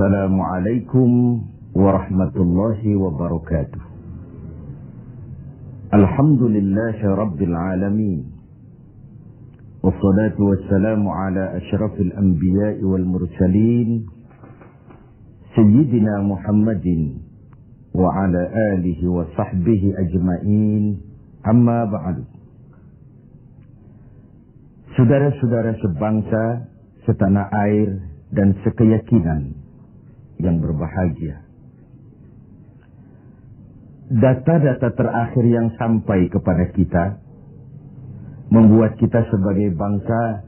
Assalamualaikum warahmatullahi wabarakatuh. Alhamdulillahi rabbil alamin. Wassalatu wassalamu ala asyrafil anbiya'i wal mursalin Sayyidina Muhammadin wa ala alihi wa sahbihi ajma'in. Amma ba'du. Saudara-saudara sebangsa, setanah air, dan sekeyakinan yang berbahagia. Data-data terakhir yang sampai kepada kita membuat kita sebagai bangsa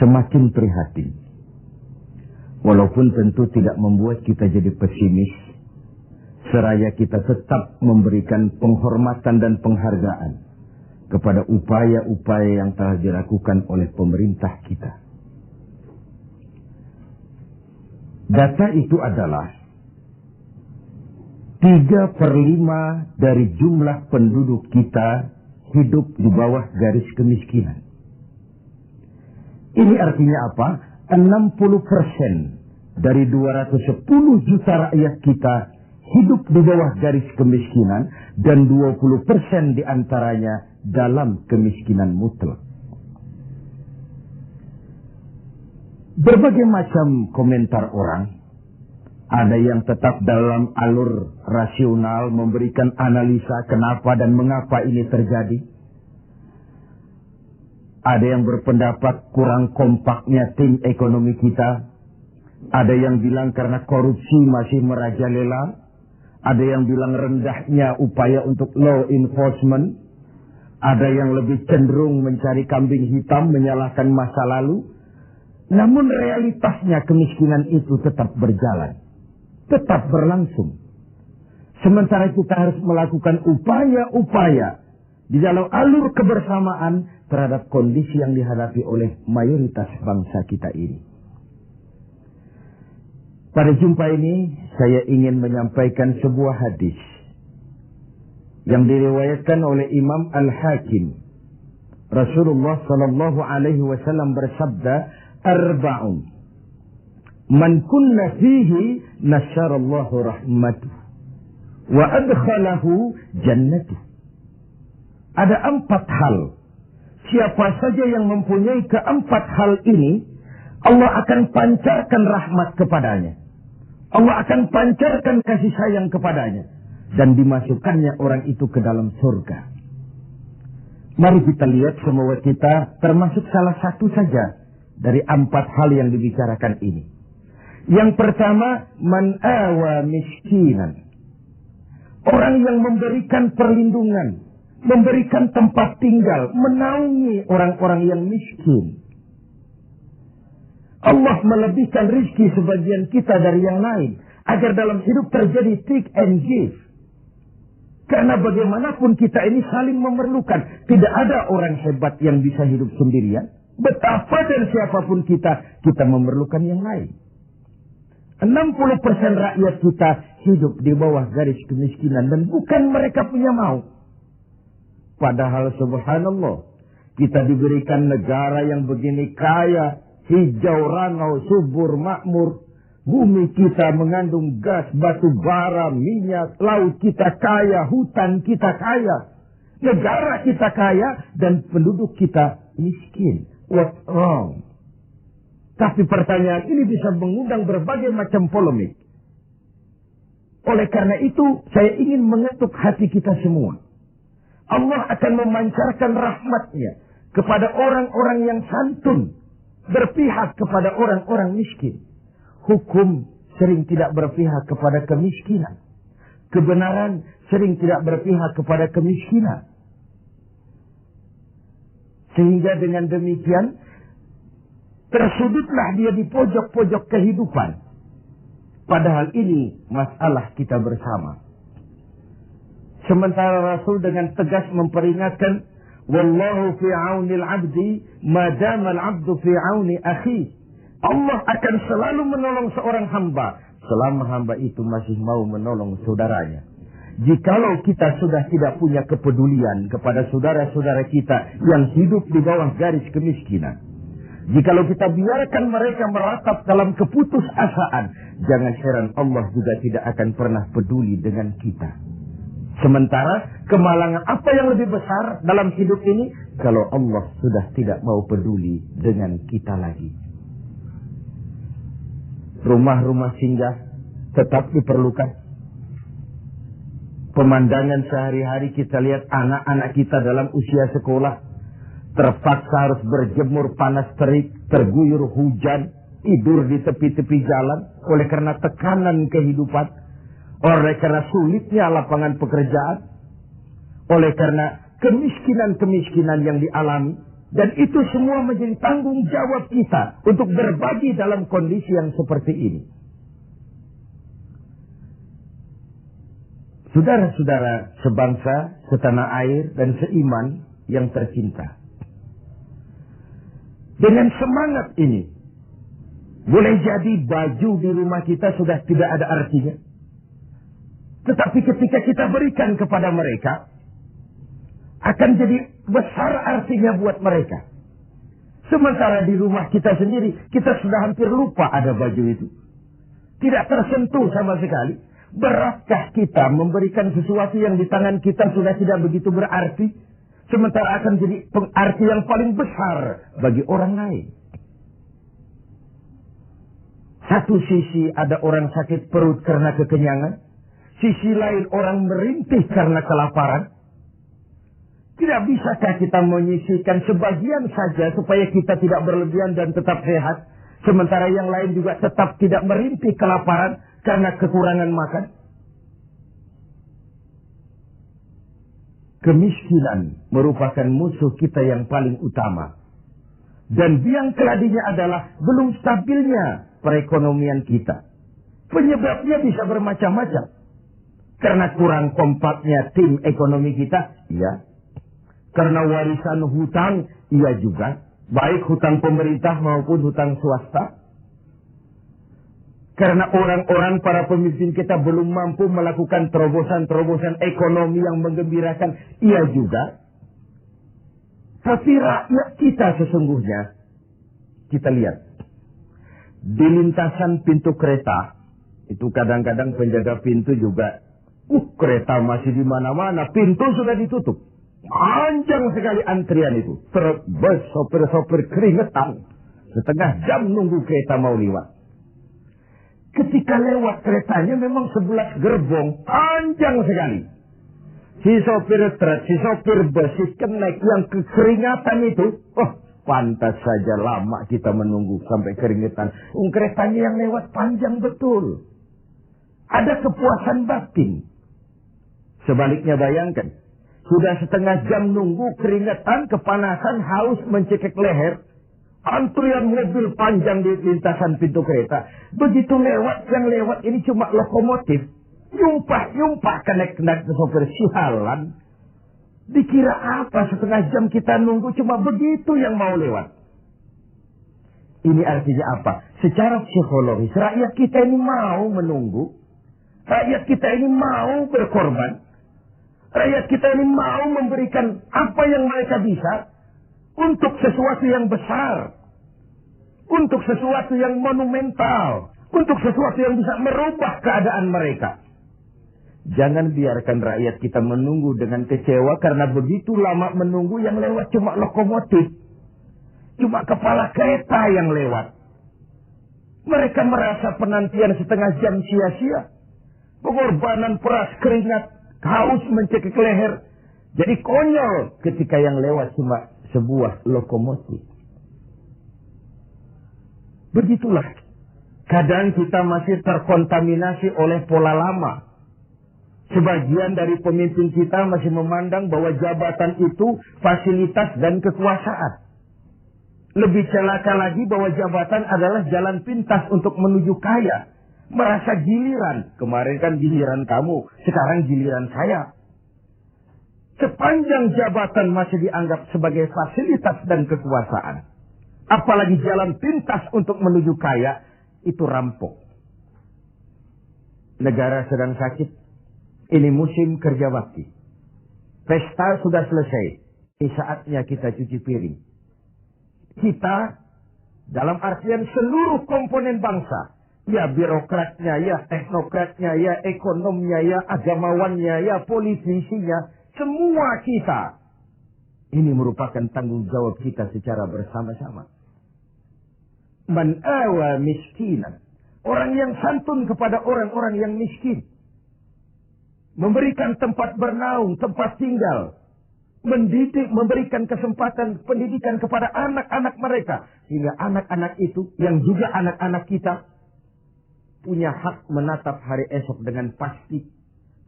semakin prihatin. Walaupun tentu tidak membuat kita jadi pesimis, seraya kita tetap memberikan penghormatan dan penghargaan kepada upaya-upaya yang telah dilakukan oleh pemerintah kita. Data itu adalah 3/5 dari jumlah penduduk kita hidup di bawah garis kemiskinan. Ini artinya apa? 60% dari 210 juta rakyat kita hidup di bawah garis kemiskinan dan 20% diantaranya dalam kemiskinan mutlak. Berbagai macam komentar orang, ada yang tetap dalam alur rasional memberikan analisa kenapa dan mengapa ini terjadi. Ada yang berpendapat kurang kompaknya tim ekonomi kita. Ada yang bilang karena korupsi masih merajalela. Ada yang bilang rendahnya upaya untuk law enforcement. Ada yang lebih cenderung mencari kambing hitam, menyalahkan masa lalu. Namun realitasnya kemiskinan itu tetap berjalan. Tetap berlangsung. Sementara kita harus melakukan upaya-upaya di dalam alur kebersamaan terhadap kondisi yang dihadapi oleh mayoritas bangsa kita ini. Pada jumpa ini saya ingin menyampaikan sebuah hadis yang diriwayatkan oleh Imam Al-Hakim. Rasulullah sallallahu alaihi wasallam bersabda, "Arba'un man kunna fihi nasyarallahu rahmatuh wa adkhalahu jannatuh." Ada 4 hal. Siapa saja yang mempunyai keempat hal ini, Allah akan pancarkan rahmat kepadanya. Allah akan pancarkan kasih sayang kepadanya. Dan dimasukkannya orang itu ke dalam surga. Mari kita lihat semua kita termasuk salah satu saja dari 4 hal yang dibicarakan ini. Yang pertama, man awa miskinan. Orang yang memberikan perlindungan, memberikan tempat tinggal, menaungi orang-orang yang miskin. Allah melebihkan rizki sebagian kita dari yang lain, agar dalam hidup terjadi take and give. Karena bagaimanapun kita ini saling memerlukan. Tidak ada orang hebat yang bisa hidup sendirian. Betapa dan siapapun kita memerlukan yang lain. 60% rakyat kita hidup di bawah garis kemiskinan dan bukan mereka punya mau. Padahal subhanallah, kita diberikan negara yang begini kaya, hijau, ranau, subur, makmur. Bumi kita mengandung gas, batu bara, minyak, laut kita kaya, hutan kita kaya. Negara kita kaya dan penduduk kita miskin. What's wrong? Tapi pertanyaan ini bisa mengundang berbagai macam polemik. Oleh karena itu, saya ingin mengetuk hati kita semua. Allah akan memancarkan rahmatnya kepada orang-orang yang santun, berpihak kepada orang-orang miskin. Hukum sering tidak berpihak kepada kemiskinan. Kebenaran sering tidak berpihak kepada kemiskinan. Sehingga dengan demikian, tersudutlah dia di pojok-pojok kehidupan. Padahal ini masalah kita bersama. Sementara Rasul dengan tegas memperingatkan, "Wallahu fi aunil abdi, madama al-abdu fi auni akhi." Allah akan selalu menolong seorang hamba selama hamba itu masih mau menolong saudaranya. Jikalau kita sudah tidak punya kepedulian kepada saudara-saudara kita yang hidup di bawah garis kemiskinan, Jikalau kita biarkan mereka meratap dalam keputusasaan, jangan heran Allah juga tidak akan pernah peduli dengan kita. Sementara kemalangan apa yang lebih besar dalam hidup ini kalau Allah sudah tidak mau peduli dengan kita lagi. Rumah-rumah singgah tetap diperlukan. Pemandangan sehari-hari kita lihat anak-anak kita dalam usia sekolah terpaksa harus berjemur panas terik, terguyur hujan, tidur di tepi-tepi jalan oleh karena tekanan kehidupan, oleh karena sulitnya lapangan pekerjaan, oleh karena kemiskinan-kemiskinan yang dialami. Dan itu semua menjadi tanggung jawab kita untuk berbagi dalam kondisi yang seperti ini. Saudara-saudara sebangsa, setanah air, dan seiman yang tercinta. Dengan semangat ini, boleh jadi baju di rumah kita sudah tidak ada artinya. Tetapi ketika kita berikan kepada mereka, akan jadi besar artinya buat mereka. Sementara di rumah kita sendiri, kita sudah hampir lupa ada baju itu. Tidak tersentuh sama sekali. Beratkah kita memberikan sesuatu yang di tangan kita sudah tidak begitu berarti, sementara akan jadi arti yang paling besar bagi orang lain. Satu sisi ada orang sakit perut karena kekenyangan, sisi lain orang merintih karena kelaparan. Tidak bisakah kita menyisihkan sebagian saja supaya kita tidak berlebihan dan tetap sehat, sementara yang lain juga tetap tidak merintih kelaparan karena kekurangan makan? Kemiskinan merupakan musuh kita yang paling utama. Dan biang keladinya adalah belum stabilnya perekonomian kita. Penyebabnya bisa bermacam-macam. Karena kurang kompaknya tim ekonomi kita, iya. Karena warisan hutang, iya juga. Baik hutang pemerintah maupun hutang swasta. Karena orang-orang para pemimpin kita belum mampu melakukan terobosan-terobosan ekonomi yang menggembirakan, iya juga. Tapi rakyat kita sesungguhnya, kita lihat. Di lintasan pintu kereta, itu kadang-kadang penjaga pintu juga, kereta masih di mana-mana, pintu sudah ditutup. Panjang sekali antrian itu. Terbes sopir-sopir keringetan. Setengah jam nunggu kereta mau lewat. Ketika lewat keretanya memang 11 gerbong. Panjang sekali. Si sopir truk, si sopir bus, si kenek yang keringatan itu. Pantas saja lama kita menunggu sampai keringetan. Keretanya yang lewat panjang betul. Ada kepuasan batin. Sebaliknya bayangkan. Sudah setengah jam nunggu keringetan, kepanasan, haus mencekik leher. Antrian mobil panjang di lintasan pintu kereta. Begitu lewat, yang lewat ini cuma lokomotif. Yumpah-yumpah kenek-kenek sopir sialan. Dikira apa setengah jam kita nunggu cuma begitu yang mau lewat. Ini artinya apa? Secara psikologis, rakyat kita ini mau menunggu. Rakyat kita ini mau berkorban. Rakyat kita ini mau memberikan apa yang mereka bisa. Untuk sesuatu yang besar. Untuk sesuatu yang monumental. Untuk sesuatu yang bisa merubah keadaan mereka. Jangan biarkan rakyat kita menunggu dengan kecewa karena begitu lama menunggu yang lewat cuma lokomotif. Cuma kepala kereta yang lewat. Mereka merasa penantian setengah jam sia-sia. Pengorbanan peras keringat, haus mencekik leher. Jadi konyol ketika yang lewat cuma sebuah lokomotif. Begitulah. Kadang kita masih terkontaminasi oleh pola lama. Sebagian dari pemimpin kita masih memandang bahwa jabatan itu fasilitas dan kekuasaan. Lebih celaka lagi bahwa jabatan adalah jalan pintas untuk menuju kaya. Merasa giliran. Kemarin kan giliran kamu, sekarang giliran saya. Sepanjang jabatan masih dianggap sebagai fasilitas dan kekuasaan. Apalagi jalan pintas untuk menuju kaya, itu rampok. Negara sedang sakit. Ini musim kerja bakti. Pesta sudah selesai. Ini saatnya kita cuci piring. Kita Dalam artian seluruh komponen bangsa. Ya birokratnya, ya teknokratnya, ya ekonomnya, ya agamawannya, ya politisinya. Semua kita. Ini merupakan tanggung jawab kita secara bersama-sama. Man awa miskinan. Orang yang santun kepada orang-orang yang miskin. Memberikan tempat bernaung, tempat tinggal. Mendidik, memberikan kesempatan pendidikan kepada anak-anak mereka. Sehingga anak-anak itu, yang juga anak-anak kita, punya hak menatap hari esok dengan pasti.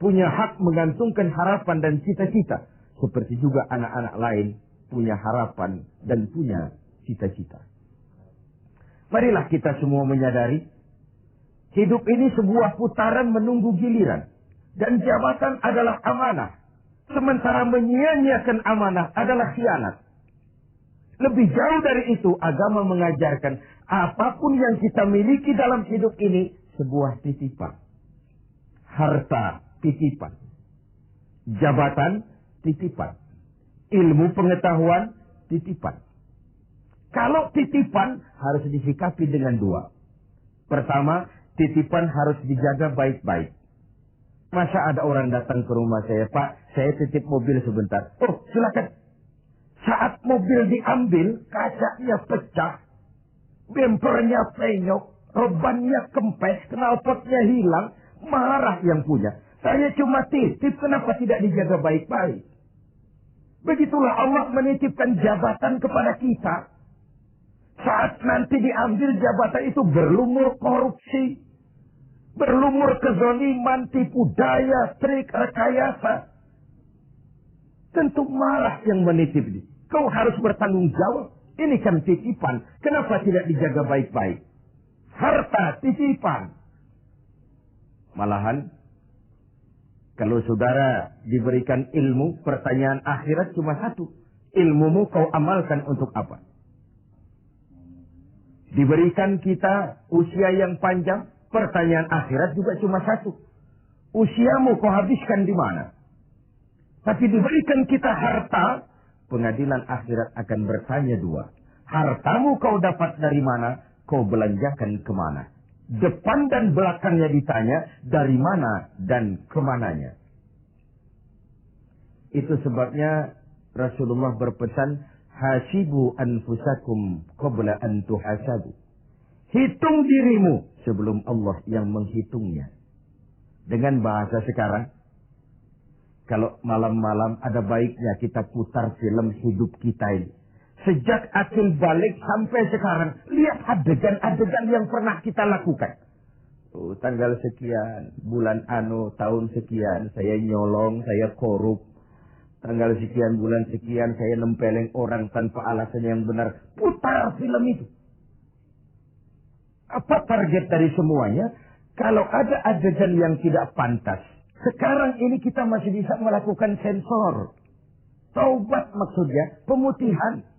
Punya hak menggantungkan harapan dan cita-cita. Seperti juga anak-anak lain punya harapan dan punya cita-cita. Marilah kita semua menyadari, hidup ini sebuah putaran menunggu giliran. Dan jabatan adalah amanah. Sementara menyia-nyiakan amanah adalah khianat. Lebih jauh dari itu, agama mengajarkan apapun yang kita miliki dalam hidup ini sebuah titipan. Harta, titipan. Jabatan, titipan. Ilmu pengetahuan, titipan. Kalau titipan harus disikapi dengan dua. Pertama, titipan harus dijaga baik-baik. Masa ada orang datang ke rumah saya, Pak, saya titip mobil sebentar. Oh, silakan. Saat mobil diambil, kacanya pecah, bempernya penyok, rebannya kempes, knalpotnya hilang, marah yang punya. Saya cuma titip, kenapa tidak dijaga baik-baik? Begitulah Allah menitipkan jabatan kepada kita. Saat nanti diambil jabatan itu berlumur korupsi, berlumur kezaliman, tipu daya, trik, rekayasa. Tentu marah yang menitip ini. Kau harus bertanggung jawab. Ini kan titipan. Kenapa tidak dijaga baik-baik? Harta titipan. Malahan, kalau saudara diberikan ilmu, pertanyaan akhirat cuma satu. Ilmumu kau amalkan untuk apa? Diberikan kita usia yang panjang, pertanyaan akhirat juga cuma satu. Usiamu kau habiskan di mana? Tapi diberikan kita harta, pengadilan akhirat akan bertanya dua. Hartamu kau dapat dari mana, kau belanjakan kemana? Depan dan belakangnya ditanya, dari mana dan kemananya. Itu sebabnya Rasulullah berpesan, hasibu anfusakum qabla an tuhasabu. Hitung dirimu sebelum Allah yang menghitungnya. Dengan bahasa sekarang, kalau malam-malam ada baiknya kita putar film hidup kita ini. Sejak akil balik sampai sekarang, lihat adegan-adegan yang pernah kita lakukan. Oh, tanggal sekian, bulan tahun sekian, saya nyolong, saya korup. Tanggal sekian, bulan sekian, saya nempeleng orang tanpa alasan yang benar. Putar film itu. Apa target dari semuanya? Kalau ada adegan yang tidak pantas, sekarang ini kita masih bisa melakukan sensor. Taubat maksudnya, pemutihan.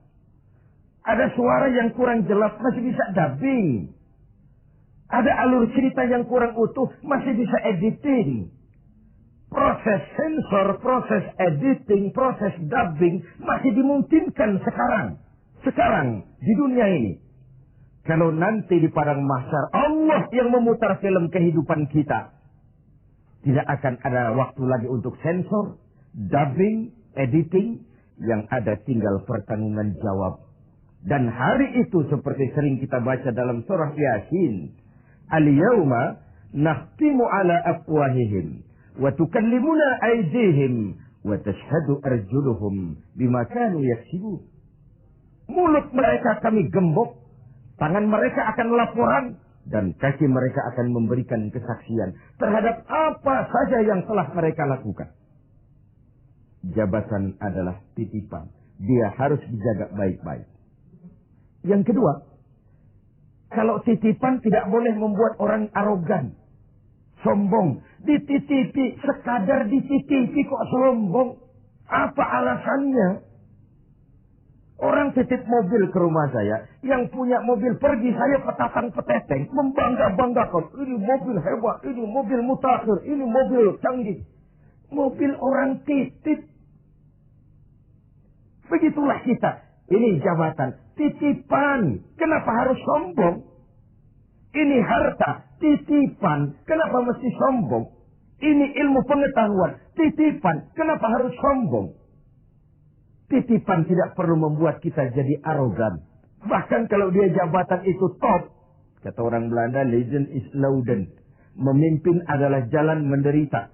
Ada suara yang kurang jelas, masih bisa dubbing. Ada alur cerita yang kurang utuh, masih bisa editing. Proses sensor, proses editing, proses dubbing masih dimungkinkan sekarang. Sekarang, di dunia ini. Kalau nanti di padang mahsyar, Allah yang memutar film kehidupan kita. Tidak akan ada waktu lagi untuk sensor, dubbing, editing. Yang ada tinggal pertanggungan jawab. Dan hari itu seperti sering kita baca dalam surah Yasin. Al-yawma nakhtimu ala afwahihim. Wa tukallimuna aydihim. Wa tashhadu arjuluhum bima kanu yaksibun. Mulut mereka kami gembok. Tangan mereka akan laporan. Dan kaki mereka akan memberikan kesaksian terhadap apa saja yang telah mereka lakukan. Jabatan adalah titipan. Dia harus dijaga baik-baik. Yang kedua, kalau titipan tidak boleh membuat orang arogan, sombong. Dititipi, sekadar dititipi kok sombong. Apa alasannya? Orang titip mobil ke rumah saya, yang punya mobil pergi, saya petatang-peteteng, membangga-banggakan. Ini mobil hebat, ini mobil mutakhir, ini mobil canggih. Mobil orang titip. Begitulah kita. Ini jabatan, titipan. Kenapa harus sombong? Ini harta, titipan. Kenapa mesti sombong? Ini ilmu pengetahuan, titipan. Kenapa harus sombong? Titipan tidak perlu membuat kita jadi arogan. Bahkan kalau dia jabatan itu top. Kata orang Belanda, legend is louden. Memimpin adalah jalan menderita.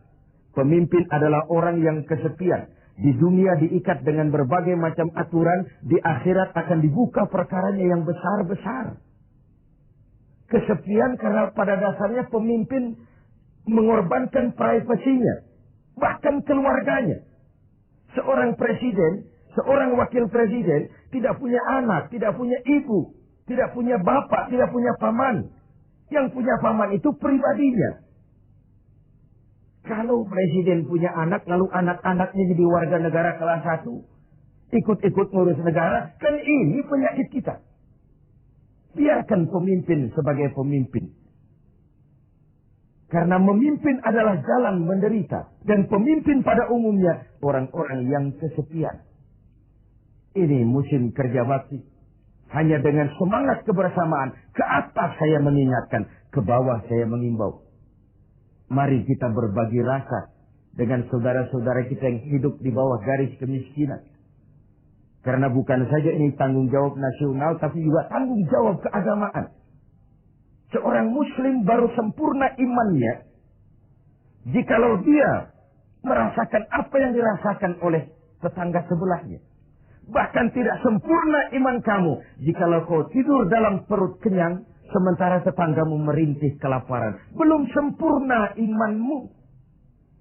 Pemimpin adalah orang yang kesepian. Di dunia diikat dengan berbagai macam aturan. Di akhirat akan dibuka perkaranya yang besar-besar. Kesepian karena pada dasarnya pemimpin mengorbankan privasinya. Bahkan keluarganya. Seorang presiden, seorang wakil presiden tidak punya anak, tidak punya ibu, tidak punya bapak, tidak punya paman. Yang punya paman itu pribadinya. Kalau presiden punya anak, lalu anak-anaknya jadi warga negara kelas 1, ikut-ikut ngurus negara, kan ini penyakit kita. Biarkan pemimpin sebagai pemimpin. Karena memimpin adalah jalan menderita. Dan pemimpin pada umumnya orang-orang yang kesepian. Ini musim kerja bakti. Hanya dengan semangat kebersamaan. Ke atas saya mengingatkan. Ke bawah saya mengimbau. Mari kita berbagi rasa. Dengan saudara-saudara kita yang hidup di bawah garis kemiskinan. Karena bukan saja ini tanggung jawab nasional. Tapi juga tanggung jawab keagamaan. Seorang muslim baru sempurna imannya. Jikalau dia merasakan apa yang dirasakan oleh tetangga sebelahnya. Bahkan tidak sempurna iman kamu. Jikalau kau tidur dalam perut kenyang. Sementara tetanggamu merintih kelaparan. Belum sempurna imanmu.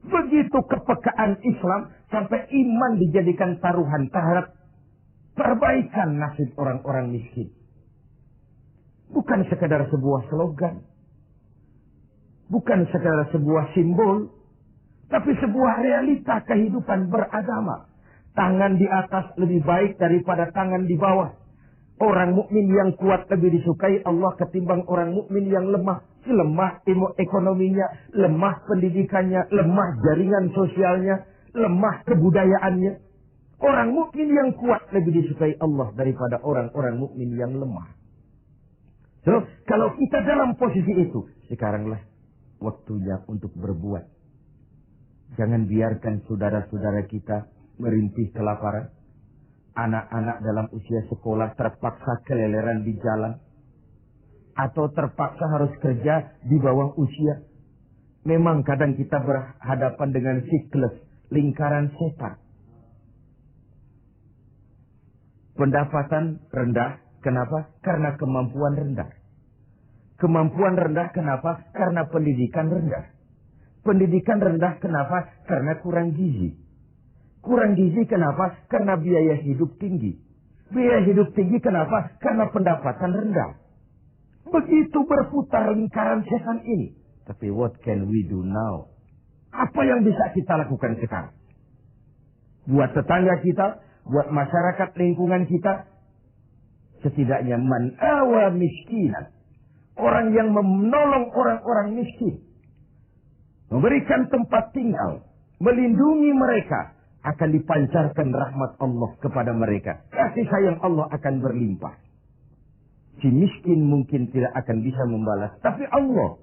Begitu kepekaan Islam. Sampai iman dijadikan taruhan terhadap perbaikan nasib orang-orang miskin. Bukan sekadar sebuah slogan. Bukan sekadar sebuah simbol. Tapi sebuah realita kehidupan beragama. Tangan di atas lebih baik daripada tangan di bawah. Orang mukmin yang kuat lebih disukai Allah ketimbang orang mukmin yang lemah. Lemah ekonominya, lemah pendidikannya, lemah jaringan sosialnya, lemah kebudayaannya. Orang mukmin yang kuat lebih disukai Allah daripada orang-orang mukmin yang lemah. So, kalau kita dalam posisi itu, sekaranglah waktunya untuk berbuat. Jangan biarkan saudara-saudara kita merintih kelaparan. Anak-anak dalam usia sekolah terpaksa keleleran di jalan. Atau terpaksa harus kerja di bawah usia. Memang kadang kita berhadapan dengan siklus, lingkaran setan. Pendapatan rendah. Kenapa? Karena kemampuan rendah. Kemampuan rendah kenapa? Karena pendidikan rendah. Pendidikan rendah kenapa? Karena kurang gizi. Kurang gizi kenapa? Karena biaya hidup tinggi. Biaya hidup tinggi kenapa? Karena pendapatan rendah. Begitu berputar lingkaran setan ini. Tapi what can we do now? Apa yang bisa kita lakukan sekarang? Buat tetangga kita, buat masyarakat lingkungan kita, setidaknya man awa miskinan. Orang yang menolong orang-orang miskin. Memberikan tempat tinggal. Melindungi mereka. Akan dipancarkan rahmat Allah kepada mereka. Kasih sayang Allah akan berlimpah. Si miskin mungkin tidak akan bisa membalas. Tapi Allah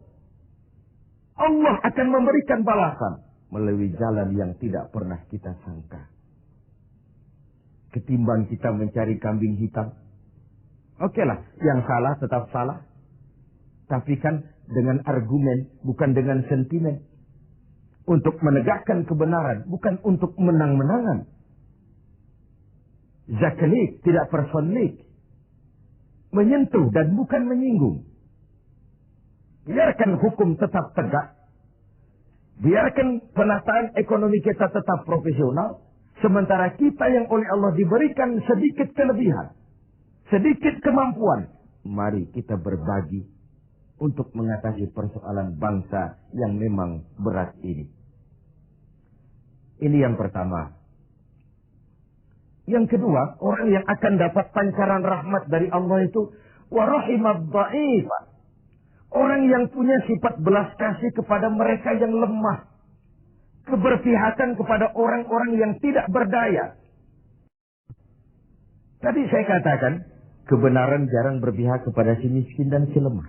akan memberikan balasan. Melalui jalan yang tidak pernah kita sangka. Ketimbang kita mencari kambing hitam. Oke lah, yang salah tetap salah. Tapi kan dengan argumen, bukan dengan sentimen. Untuk menegakkan kebenaran, bukan untuk menang-menangan. Zaklik, tidak personlik. Menyentuh dan bukan menyinggung. Biarkan hukum tetap tegak. Biarkan penataan ekonomi kita tetap profesional. Sementara kita yang oleh Allah diberikan sedikit kelebihan. Sedikit kemampuan. Mari kita berbagi. Untuk mengatasi persoalan bangsa yang memang berat ini. Ini yang pertama. Yang kedua, orang yang akan dapat pancaran rahmat dari Allah itu warahimad dha'ifah. Orang yang punya sifat belas kasih kepada mereka yang lemah. Keberpihakan kepada orang-orang yang tidak berdaya. Tadi saya katakan, kebenaran jarang berpihak kepada si miskin dan si lemah.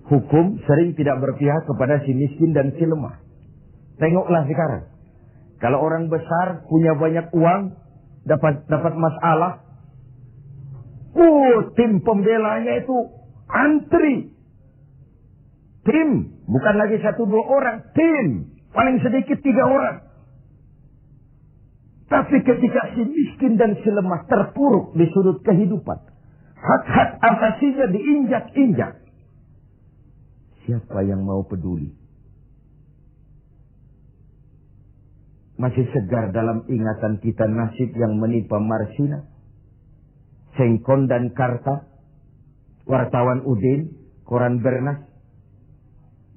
Hukum sering tidak berpihak kepada si miskin dan si lemah. Tengoklah sekarang. Kalau orang besar punya banyak uang, dapat masalah, tim pembelanya itu antri. Tim, bukan lagi 1-2 orang, tim. Paling sedikit 3 orang. Tapi ketika si miskin dan si lemah terpuruk di sudut kehidupan, hak-hak asasinya diinjak-injak, siapa yang mau peduli? Masih segar dalam ingatan kita nasib yang menimpa Marsina, Sengkon dan Karta, wartawan Udin, koran Bernas.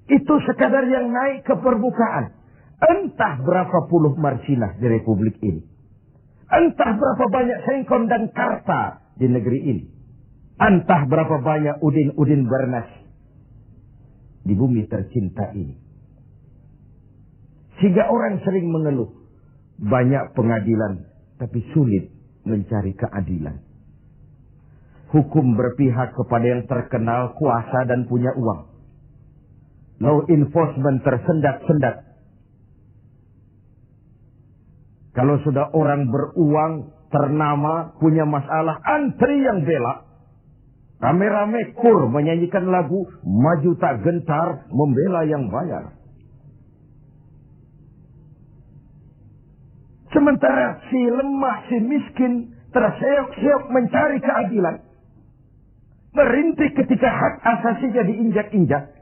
Itu sekadar yang naik ke permukaan. Entah berapa puluh Marsinah di Republik ini. Entah berapa banyak Sengkon dan Karta di negeri ini. Entah berapa banyak Udin Bernas di bumi tercinta ini. Sehingga orang sering mengeluh. Banyak pengadilan, tapi sulit mencari keadilan. Hukum berpihak kepada yang terkenal, kuasa dan punya uang. Law enforcement tersendat-sendat. Kalau sudah orang beruang, ternama, punya masalah, antri yang bela. Rame-rame kur menyanyikan lagu, maju tak gentar, membela yang bayar. Sementara si lemah, si miskin, terseok-seok mencari keadilan. Merintih ketika hak asasinya diinjak-injak.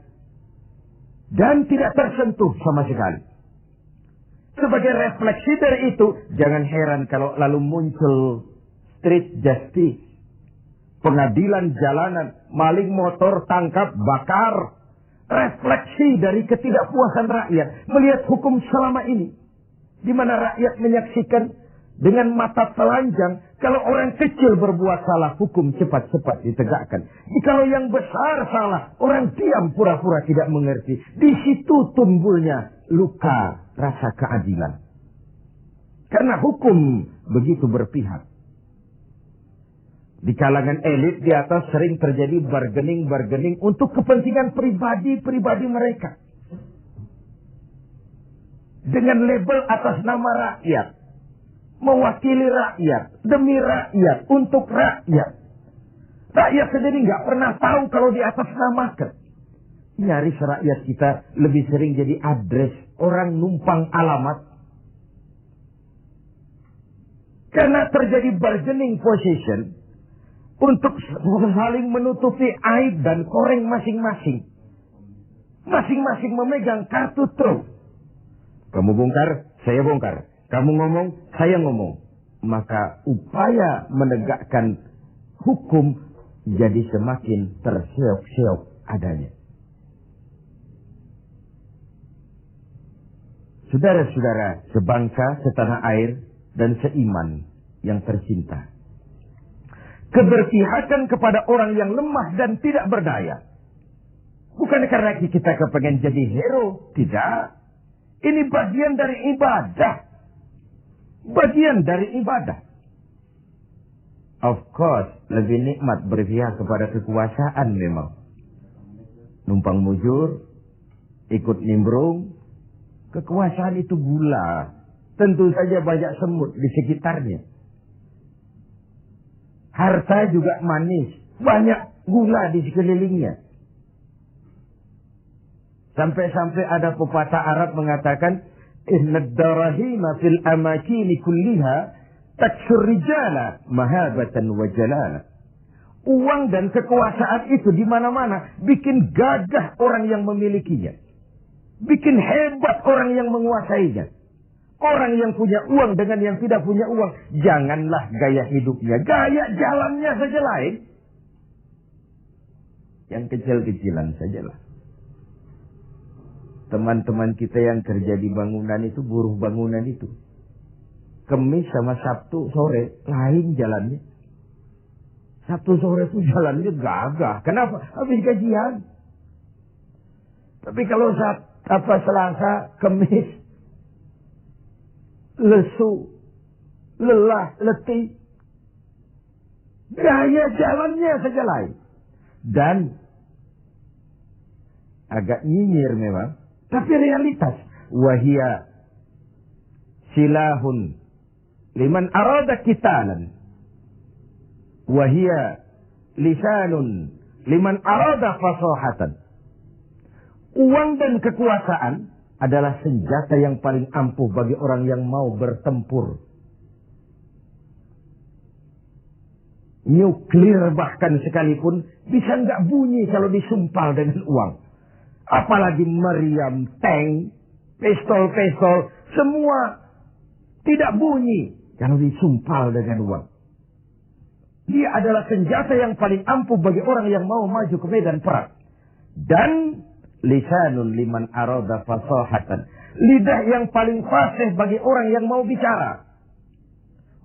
Dan tidak tersentuh sama sekali. Sebagai refleksi dari itu, jangan heran kalau lalu muncul street justice. Pengadilan jalanan, maling motor tangkap, bakar. Refleksi dari ketidakpuasan rakyat melihat hukum selama ini. Di mana rakyat menyaksikan dengan mata telanjang, kalau orang kecil berbuat salah, hukum cepat-cepat ditegakkan. Kalau yang besar salah, orang diam pura-pura tidak mengerti. Di situ tumbuhnya luka rasa keadilan. Karena hukum begitu berpihak. Di kalangan elit di atas sering terjadi bargaining untuk kepentingan pribadi mereka. Dengan label atas nama rakyat. Mewakili rakyat, demi rakyat, untuk rakyat. Rakyat sendiri nggak pernah tahu kalau di atas namakan. Nyaris rakyat kita lebih sering jadi address, orang numpang alamat. Karena terjadi bargaining position untuk saling menutupi aib dan koreng masing-masing. Masing-masing memegang kartu truf. Kamu bongkar, saya bongkar. Kamu ngomong, saya ngomong. Maka upaya menegakkan hukum jadi semakin terseok-seok adanya. Saudara-saudara sebangsa, setanah air, dan seiman yang tercinta. Keberpihakan kepada orang yang lemah dan tidak berdaya. Bukan karena kita kepengen jadi hero. Tidak. Ini bagian dari ibadah. Bagian dari ibadah. Of course, lebih nikmat berpihak kepada kekuasaan memang. Numpang mujur, ikut nimbrung. Kekuasaan itu gula. Tentu saja banyak semut di sekitarnya. Harta juga manis. Banyak gula di sekelilingnya. Sampai-sampai ada pepatah Arab mengatakan, Inna darahima fil amakini kulliha taksur rijala mahabatan wa jalala. Uang dan kekuasaan itu di mana-mana bikin gagah orang yang memilikinya. Bikin hebat orang yang menguasainya. Orang yang punya uang dengan yang tidak punya uang, janganlah gaya hidupnya, gaya jalannya saja lain. Yang kecil-kecilan sajalah. Teman-teman kita yang kerja di bangunan itu, buruh bangunan itu. Kemis sama Sabtu sore, lain jalannya. Sabtu sore itu jalannya gagah. Kenapa? Habis gajian. Tapi kalau Selasa, Kemis, lesu, lelah, letih. Gaya jalannya saja lain. Dan agak nyinyir memang, tapi realitas. Wahia silahun liman arada qitalan. Wahia lisanun liman arada fasahatan. Uang dan kekuasaan adalah senjata yang paling ampuh bagi orang yang mau bertempur. Nuklir bahkan sekalipun bisa nggak bunyi kalau disumpal dengan uang. Apalagi meriam, tank, pistol, semua tidak bunyi kalau disumpal dengan uang. Dia adalah senjata yang paling ampuh bagi orang yang mau maju ke medan perang. Dan lisanun liman arada fasahatan. Lidah yang paling fasih bagi orang yang mau bicara.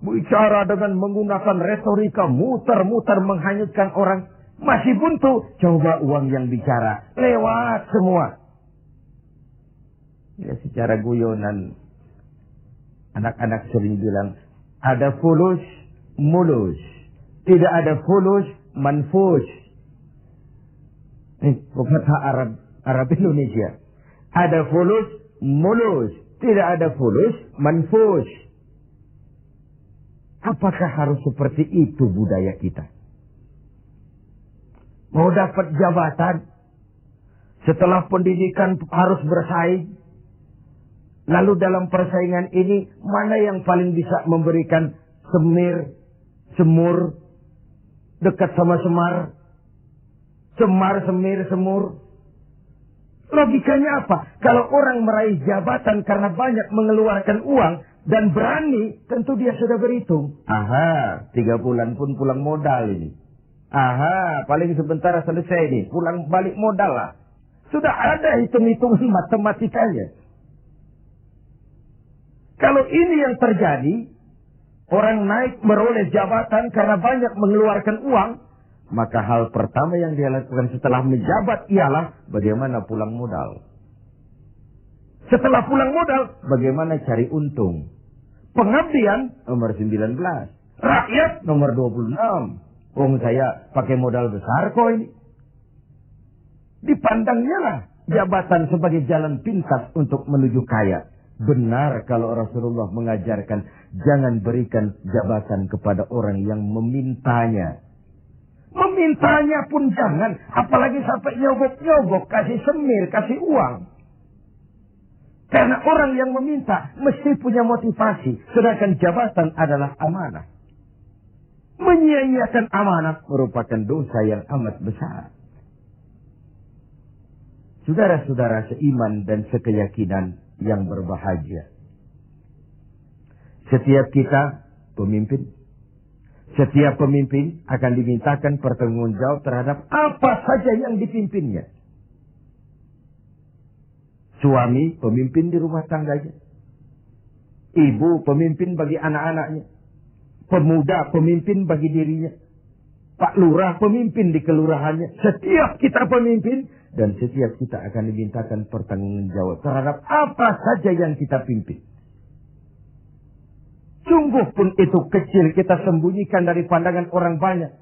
Bicara dengan menggunakan retorika muter-muter menghanyutkan orang. Masih buntu. Coba uang yang bicara. Lewat semua. Ya, secara guyonan. Anak-anak sering bilang. Ada fulus, mulus. Tidak ada fulus, manfus. Ini kata Arab Indonesia. Ada fulus, mulus. Tidak ada fulus, manfus. Apakah harus seperti itu budaya kita? Mau dapat jabatan, setelah pendidikan harus bersaing. Lalu dalam persaingan ini, mana yang paling bisa memberikan semur, dekat sama semar, semir, semur. Logikanya apa? Kalau orang meraih jabatan karena banyak mengeluarkan uang dan berani, tentu dia sudah berhitung. Aha, 3 bulan pun pulang modal ini. Aha, paling sebentar selesai nih, pulang balik modal lah. Sudah ada hitung-hitungan matematikanya. Kalau ini yang terjadi, orang naik meroleh jabatan karena banyak mengeluarkan uang, maka hal pertama yang dia lakukan setelah menjabat ialah bagaimana pulang modal. Setelah pulang modal, bagaimana cari untung. Pengabdian nomor 19. Rakyat nomor 26. Saya pakai modal besar kok ini. Dipandangnya lah jabatan sebagai jalan pintas untuk menuju kaya. Benar kalau Rasulullah mengajarkan jangan berikan jabatan kepada orang yang memintanya. Memintanya pun jangan. Apalagi sampai nyogok-nyogok, kasih semir, kasih uang. Karena orang yang meminta mesti punya motivasi. Sedangkan jabatan adalah amanah. Menyia-nyiakan amanah merupakan dosa yang amat besar. Saudara-saudara seiman dan sekeyakinan yang berbahagia. Setiap kita pemimpin. Setiap pemimpin akan dimintakan pertanggungjawab terhadap apa saja yang dipimpinnya. Suami pemimpin di rumah tangganya. Ibu pemimpin bagi anak-anaknya. Pemuda pemimpin bagi dirinya. Pak Lurah pemimpin di kelurahannya. Setiap kita pemimpin dan setiap kita akan dimintakan pertanggungjawab terhadap apa saja yang kita pimpin. Sungguh pun itu kecil kita sembunyikan dari pandangan orang banyak.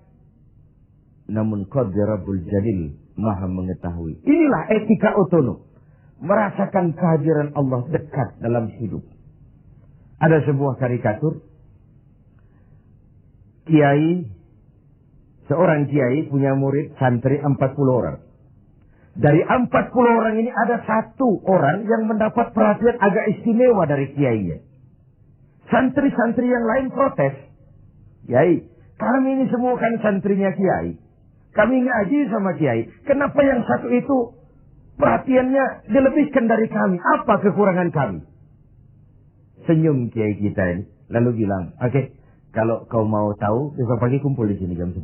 Namun Qadirabul Jalil Maha mengetahui. Inilah etika otonom. Merasakan kehadiran Allah dekat dalam hidup. Ada sebuah karikatur. Seorang kiai punya murid santri 40 orang. Dari 40 orang ini ada 1 orang yang mendapat perhatian agak istimewa dari kiainya. Santri-santri yang lain protes. Kiai, kami ini semua kan santrinya kiai. Kami ngaji sama kiai. Kenapa yang 1 itu perhatiannya dilebihkan dari kami? Apa kekurangan kami? Senyum kiai kita ini. Lalu bilang, oke, kalau kau mau tahu, besok pagi kumpul di sini jam 10.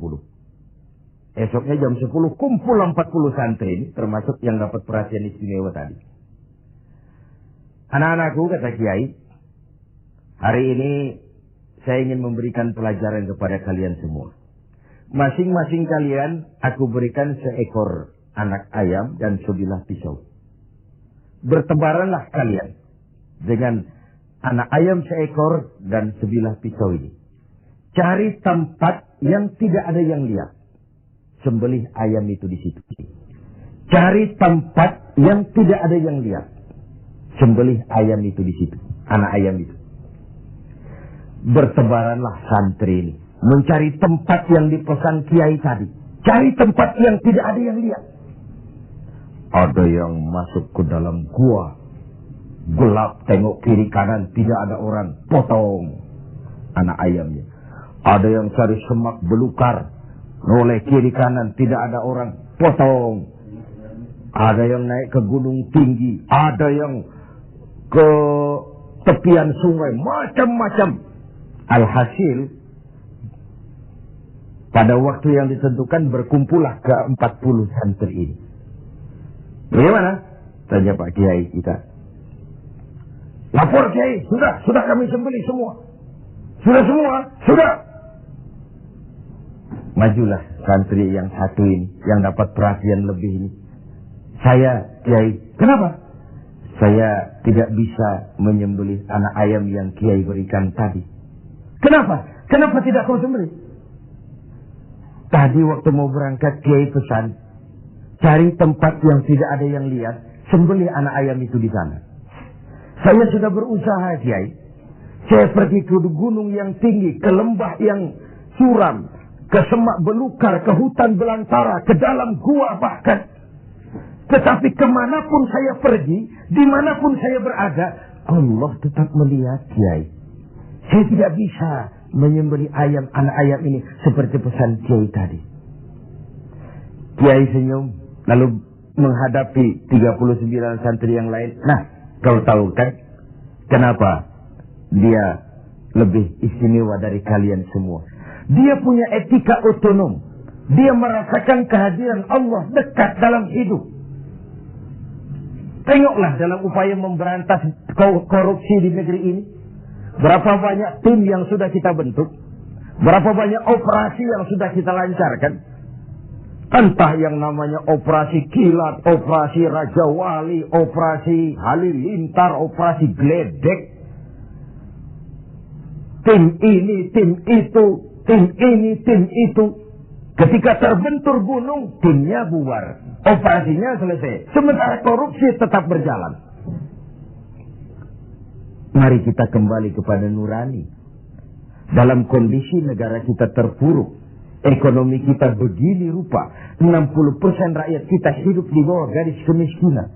Esoknya jam 10 kumpul 40 santri ini, termasuk yang dapat perhatian istimewa tadi. Anak-anakku, kata kiai, hari ini saya ingin memberikan pelajaran kepada kalian semua. Masing-masing kalian aku berikan seekor anak ayam dan sebilah pisau. Bertebaranlah kalian dengan anak ayam seekor dan sebilah pisau ini. Cari tempat yang tidak ada yang lihat. Sembelih ayam itu di situ. Cari tempat yang tidak ada yang lihat. Sembelih ayam itu di situ. Anak ayam itu. Bertebaranlah santri ini. Mencari tempat yang dipesan kiai tadi. Cari tempat yang tidak ada yang lihat. Ada yang masuk ke dalam gua. Gelap, tengok kiri kanan, tidak ada orang. Potong anak ayamnya. Ada yang cari semak belukar. Noleh kiri kanan, tidak ada orang. Potong. Ada yang naik ke gunung tinggi. Ada yang ke tepian sungai. Macam-macam. Alhasil, pada waktu yang ditentukan berkumpullah ke 40 santri ini. Bagaimana? Tanya Pak Kiai kita. Lapor Kiai, sudah kami sembelih semua. Sudah semua, sudah. Majulah santri yang satu ini, yang dapat perhatian lebih ini. Saya, Kiai, kenapa? Saya tidak bisa menyembelih anak ayam yang Kiai berikan tadi. Kenapa? Kenapa tidak kau sembelih? Tadi waktu mau berangkat Kiai pesan, cari tempat yang tidak ada yang lihat, sembelih anak ayam itu di sana. Saya sudah berusaha, Kiai. Saya pergi ke gunung yang tinggi, ke lembah yang suram, ke semak belukar, ke hutan belantara, ke dalam gua bahkan. Tetapi kemanapun saya pergi, dimanapun saya berada, Allah tetap melihat, Kiai. Saya tidak bisa menyembelih ayam, anak ayam ini seperti pesan Kiai tadi. Kiai senyum, lalu menghadapi 39 santri yang lain. Nah, kau tahu kan kenapa dia lebih istimewa dari kalian semua? Dia punya etika otonom. Dia merasakan kehadiran Allah dekat dalam hidup. Tengoklah dalam upaya memberantas korupsi di negeri ini. Berapa banyak tim yang sudah kita bentuk. Berapa banyak operasi yang sudah kita lancarkan. Entah yang namanya operasi kilat, operasi Raja Wali, operasi Halilintar, operasi Gledek. Tim ini, tim itu, tim ini, tim itu. Ketika terbentur gunung, timnya bubar. Operasinya selesai. Sementara korupsi tetap berjalan. Mari kita kembali kepada nurani. Dalam kondisi negara kita terpuruk, ekonomi kita begini rupa, 60% rakyat kita hidup di bawah garis kemiskinan.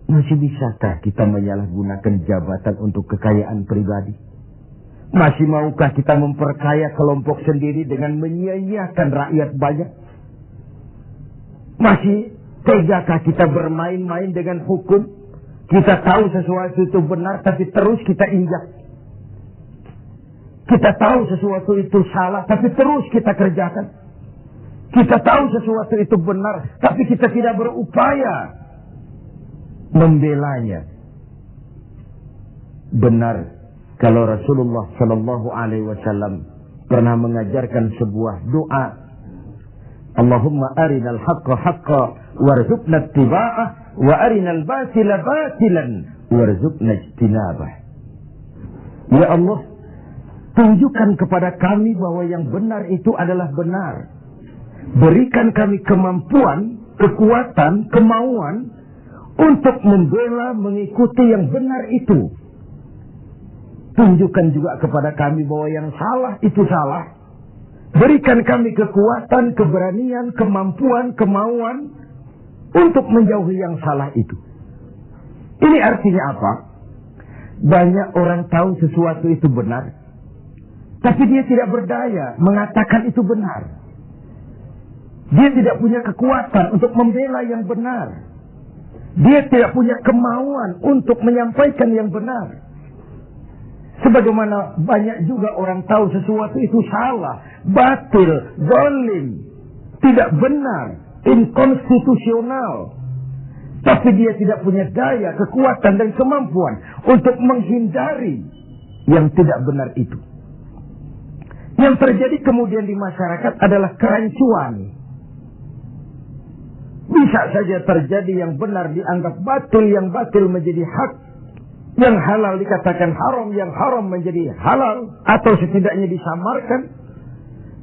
Masih bisakah kita menyalahgunakan jabatan untuk kekayaan pribadi? Masih maukah kita memperkaya kelompok sendiri dengan menyia-nyiakan rakyat banyak? Masih tegakah kita bermain-main dengan hukum? Kita tahu sesuatu itu benar, tapi terus kita injak. Kita tahu sesuatu itu salah, tapi terus kita kerjakan. Kita tahu sesuatu itu benar, tapi kita tidak berupaya membelanya. Benar, kalau Rasulullah Shallallahu Alaihi Wasallam pernah mengajarkan sebuah doa. Allahumma arinal haqqa haqqa warzuqna ittiba'ah wa arinal batila batilan warzuqna ijtinabah. Ya Allah, tunjukkan kepada kami bahwa yang benar itu adalah benar. Berikan kami kemampuan, kekuatan, kemauan untuk membela, mengikuti yang benar itu. Tunjukkan juga kepada kami bahwa yang salah itu salah. Berikan kami kekuatan, keberanian, kemampuan, kemauan untuk menjauhi yang salah itu. Ini artinya apa? Banyak orang tahu sesuatu itu benar, tapi dia tidak berdaya mengatakan itu benar. Dia tidak punya kekuatan untuk membela yang benar. Dia tidak punya kemauan untuk menyampaikan yang benar. Sebagaimana banyak juga orang tahu sesuatu itu salah, batil, zalim, tidak benar, inkonstitusional. Tapi dia tidak punya daya, kekuatan dan kemampuan untuk menghindari yang tidak benar itu. Yang terjadi kemudian di masyarakat adalah kerancuan. Bisa saja terjadi yang benar dianggap batil, yang batil menjadi hak. Yang halal dikatakan haram, yang haram menjadi halal, atau setidaknya disamarkan.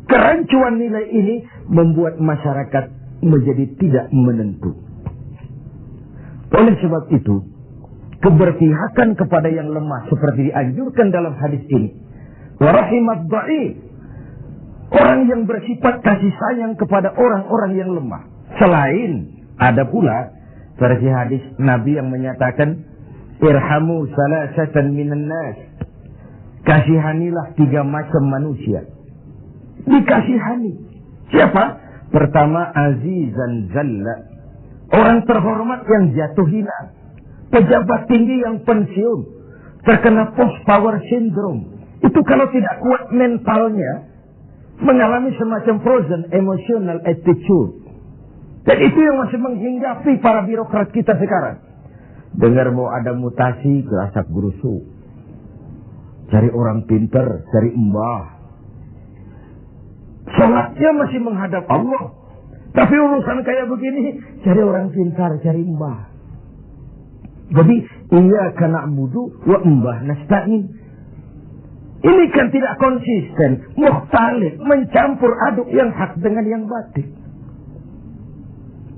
Kerancuan nilai ini membuat masyarakat menjadi tidak menentu. Oleh sebab itu, keberpihakan kepada yang lemah seperti dianjurkan dalam hadis ini. Wa rahimat dha'if. Orang yang bersifat kasih sayang kepada orang-orang yang lemah. Selain ada pula versi hadis Nabi yang menyatakan irhamu salasatan minan nas. Kasihanilah 3 macam manusia. Dikasihani. Siapa? Pertama, azizan zalla. Orang terhormat yang jatuh hina. Pejabat tinggi yang pensiun. Terkena post power syndrome. Itu kalau tidak kuat mentalnya, mengalami semacam frozen emotional attitude. Dan itu yang masih menghinggapi para birokrat kita sekarang. Dengar mau ada mutasi, gerasak gerusuk. Cari orang pinter, cari mbah. Sholatnya masih menghadap Allah. Tapi urusan kayak begini, cari orang pintar, cari mbah. Jadi, iyyaka na'budu wa mbah nasta'in. Ini kan tidak konsisten, mukhtalif, mencampur aduk yang hak dengan yang batil.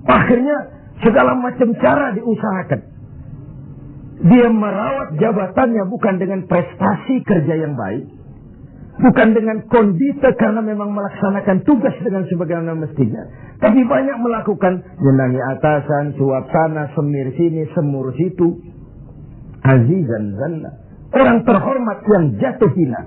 Akhirnya segala macam cara diusahakan. Dia merawat jabatannya bukan dengan prestasi kerja yang baik, bukan dengan kondite karena memang melaksanakan tugas dengan sebagaimana mestinya, tapi banyak melakukan menangi atasan, suap sana, semir sini, semur situ. Azizan zalla. Orang terhormat yang jatuh hina,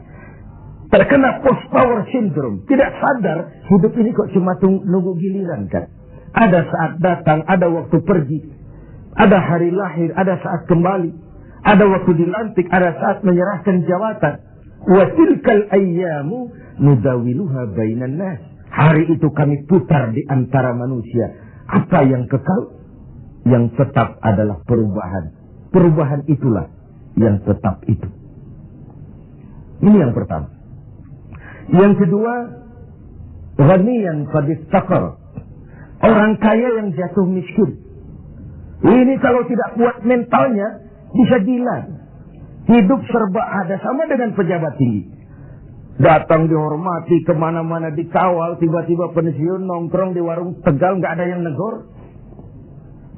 terkena post power syndrome, tidak sadar hidup ini kok cuma nunggu giliran kan. Ada saat datang, ada waktu pergi, ada hari lahir, ada saat kembali, ada waktu dilantik, ada saat menyerahkan jabatan. Wa tilkal ayyamu nudawiluha bainan nas. Hari itu kami putar di antara manusia. Apa yang kekal? Yang tetap adalah perubahan. Perubahan itulah yang tetap itu. Ini yang pertama. Yang kedua, ghaniyan qad iftaqar. Orang kaya yang jatuh miskin. Ini kalau tidak kuat mentalnya bisa gila. Hidup serba ada, sama dengan pejabat tinggi. Datang dihormati, kemana-mana dikawal, tiba-tiba pensiun, nongkrong di warung Tegal, nggak ada yang negor.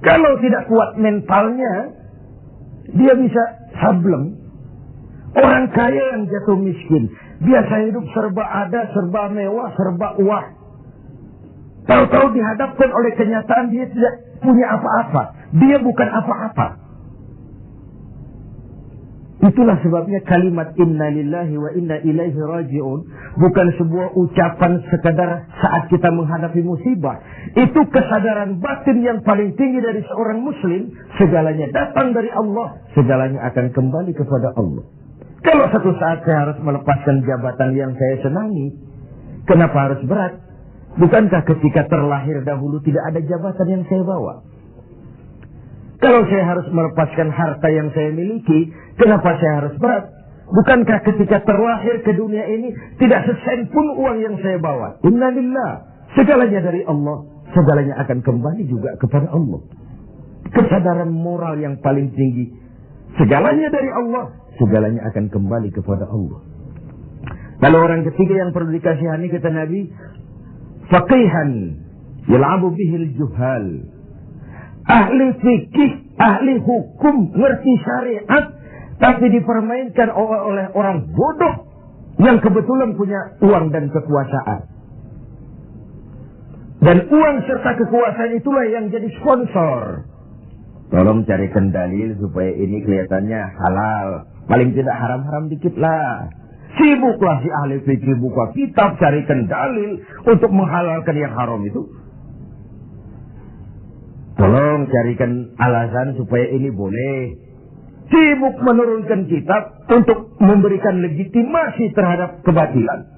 Kalau tidak kuat mentalnya, dia bisa sableng. Orang kaya yang jatuh miskin, biasa hidup serba ada, serba mewah, serba uang. Tahu-tahu dihadapkan oleh kenyataan dia tidak punya apa-apa. Dia bukan apa-apa. Itulah sebabnya kalimat inna lillahi wa inna ilaihi raji'un bukan sebuah ucapan sekadar saat kita menghadapi musibah. Itu kesadaran batin yang paling tinggi dari seorang muslim. Segalanya datang dari Allah, segalanya akan kembali kepada Allah. Kalau satu saat saya harus melepaskan jabatan yang saya senangi, kenapa harus berat? Bukankah ketika terlahir dahulu tidak ada jabatan yang saya bawa? Kalau saya harus melepaskan harta yang saya miliki, kenapa saya harus berat? Bukankah ketika terlahir ke dunia ini tidak sesen pun uang yang saya bawa? Inna lillah. Segalanya dari Allah. Segalanya akan kembali juga kepada Allah. Kesadaran moral yang paling tinggi. Segalanya dari Allah. Segalanya akan kembali kepada Allah. Lalu orang ketiga yang perlu dikasihani kata Nabi, faqihan yal'abu bihil juhal. Ahli fikih, ahli hukum, ngerti syariat, tapi dipermainkan oleh orang bodoh yang kebetulan punya uang dan kekuasaan. Dan uang serta kekuasaan itulah yang jadi sponsor. Tolong carikan dalil supaya ini kelihatannya halal. Paling tidak haram-haram dikit lah. Sibuklah si ahli fikih buka kitab, carikan dalil untuk menghalalkan yang haram itu. Tolong carikan alasan supaya ini boleh. Sibuk menurunkan kitab untuk memberikan legitimasi terhadap kebatilan.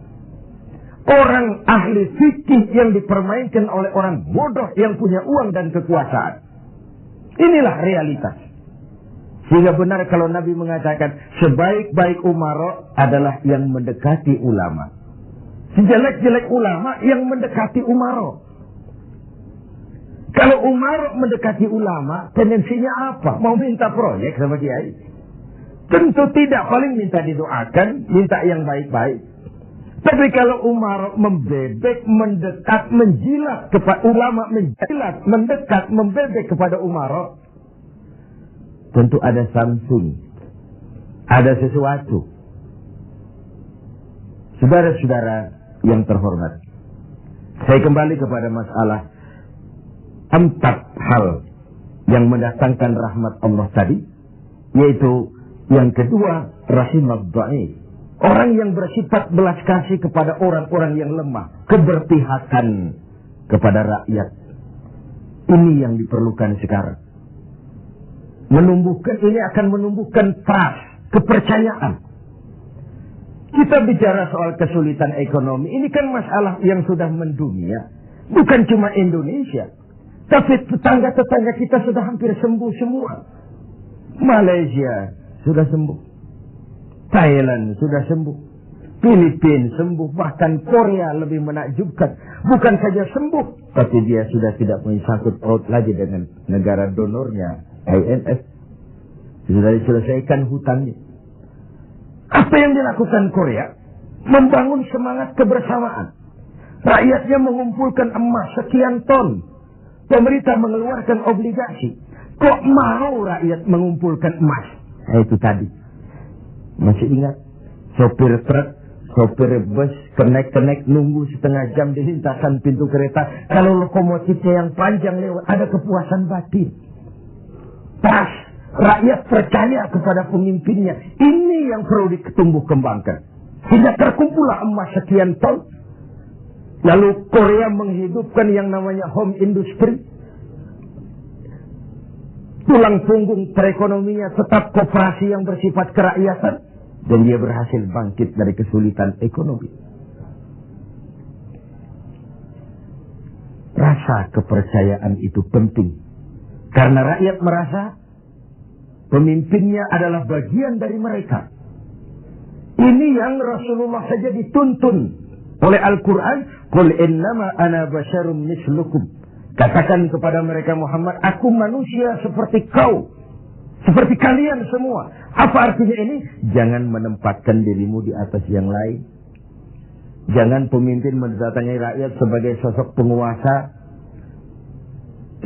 Orang ahli fikih yang dipermainkan oleh orang bodoh yang punya uang dan kekuasaan. Inilah realitas. Sehingga benar kalau Nabi mengatakan sebaik-baik umara adalah yang mendekati ulama. Sejelek-jelek ulama yang mendekati umara. Kalau umara mendekati ulama, tendensinya apa? Mau minta proyek sama kiai. Tentu tidak, paling minta didoakan, minta yang baik-baik. Tapi kalau Umar membebek, mendekat, menjilat kepada ulama, menjilat, mendekat, membebek kepada Umar, tentu ada something, ada sesuatu. Saudara-saudara yang terhormat, saya kembali kepada masalah 4 hal yang mendatangkan rahmat Allah tadi, yaitu yang kedua, rahimad dhaif. Orang yang bersifat belas kasih kepada orang-orang yang lemah, keberpihakan kepada rakyat. Ini yang diperlukan sekarang. Ini akan menumbuhkan trust, kepercayaan. Kita bicara soal kesulitan ekonomi, ini kan masalah yang sudah mendunia. Bukan cuma Indonesia, tapi tetangga-tetangga kita sudah hampir sembuh semua. Malaysia sudah sembuh, Thailand sudah sembuh, Filipina sembuh, bahkan Korea lebih menakjubkan. Bukan saja sembuh, tapi dia sudah tidak menyangkut paut lagi dengan negara donornya, IMF. Sudah diselesaikan hutangnya. Apa yang dilakukan Korea? Membangun semangat kebersamaan. Rakyatnya mengumpulkan emas sekian ton. Pemerintah mengeluarkan obligasi. Kok mau rakyat mengumpulkan emas? Itu tadi. Masih ingat? Sopir truk, sopir bus, kenek-kenek nunggu setengah jam di lintasan pintu kereta. Kalau lokomotifnya yang panjang lewat, ada kepuasan batin. Tas, rakyat percaya kepada pemimpinnya. Ini yang perlu ditumbuh kembangkan. Hingga terkumpullah emas sekian ton. Lalu Korea menghidupkan yang namanya home industry. Tulang punggung perekonominya tetap koperasi yang bersifat kerakyatan. Dan dia berhasil bangkit dari kesulitan ekonomi. Rasa kepercayaan itu penting. Karena rakyat merasa pemimpinnya adalah bagian dari mereka. Ini yang Rasulullah saja dituntun oleh Al-Quran. Qul innama ana basyarum mislukum. Katakan kepada mereka Muhammad, aku manusia seperti kau. Seperti kalian semua. Apa artinya ini? Jangan menempatkan dirimu di atas yang lain. Jangan pemimpin mendatangi rakyat sebagai sosok penguasa,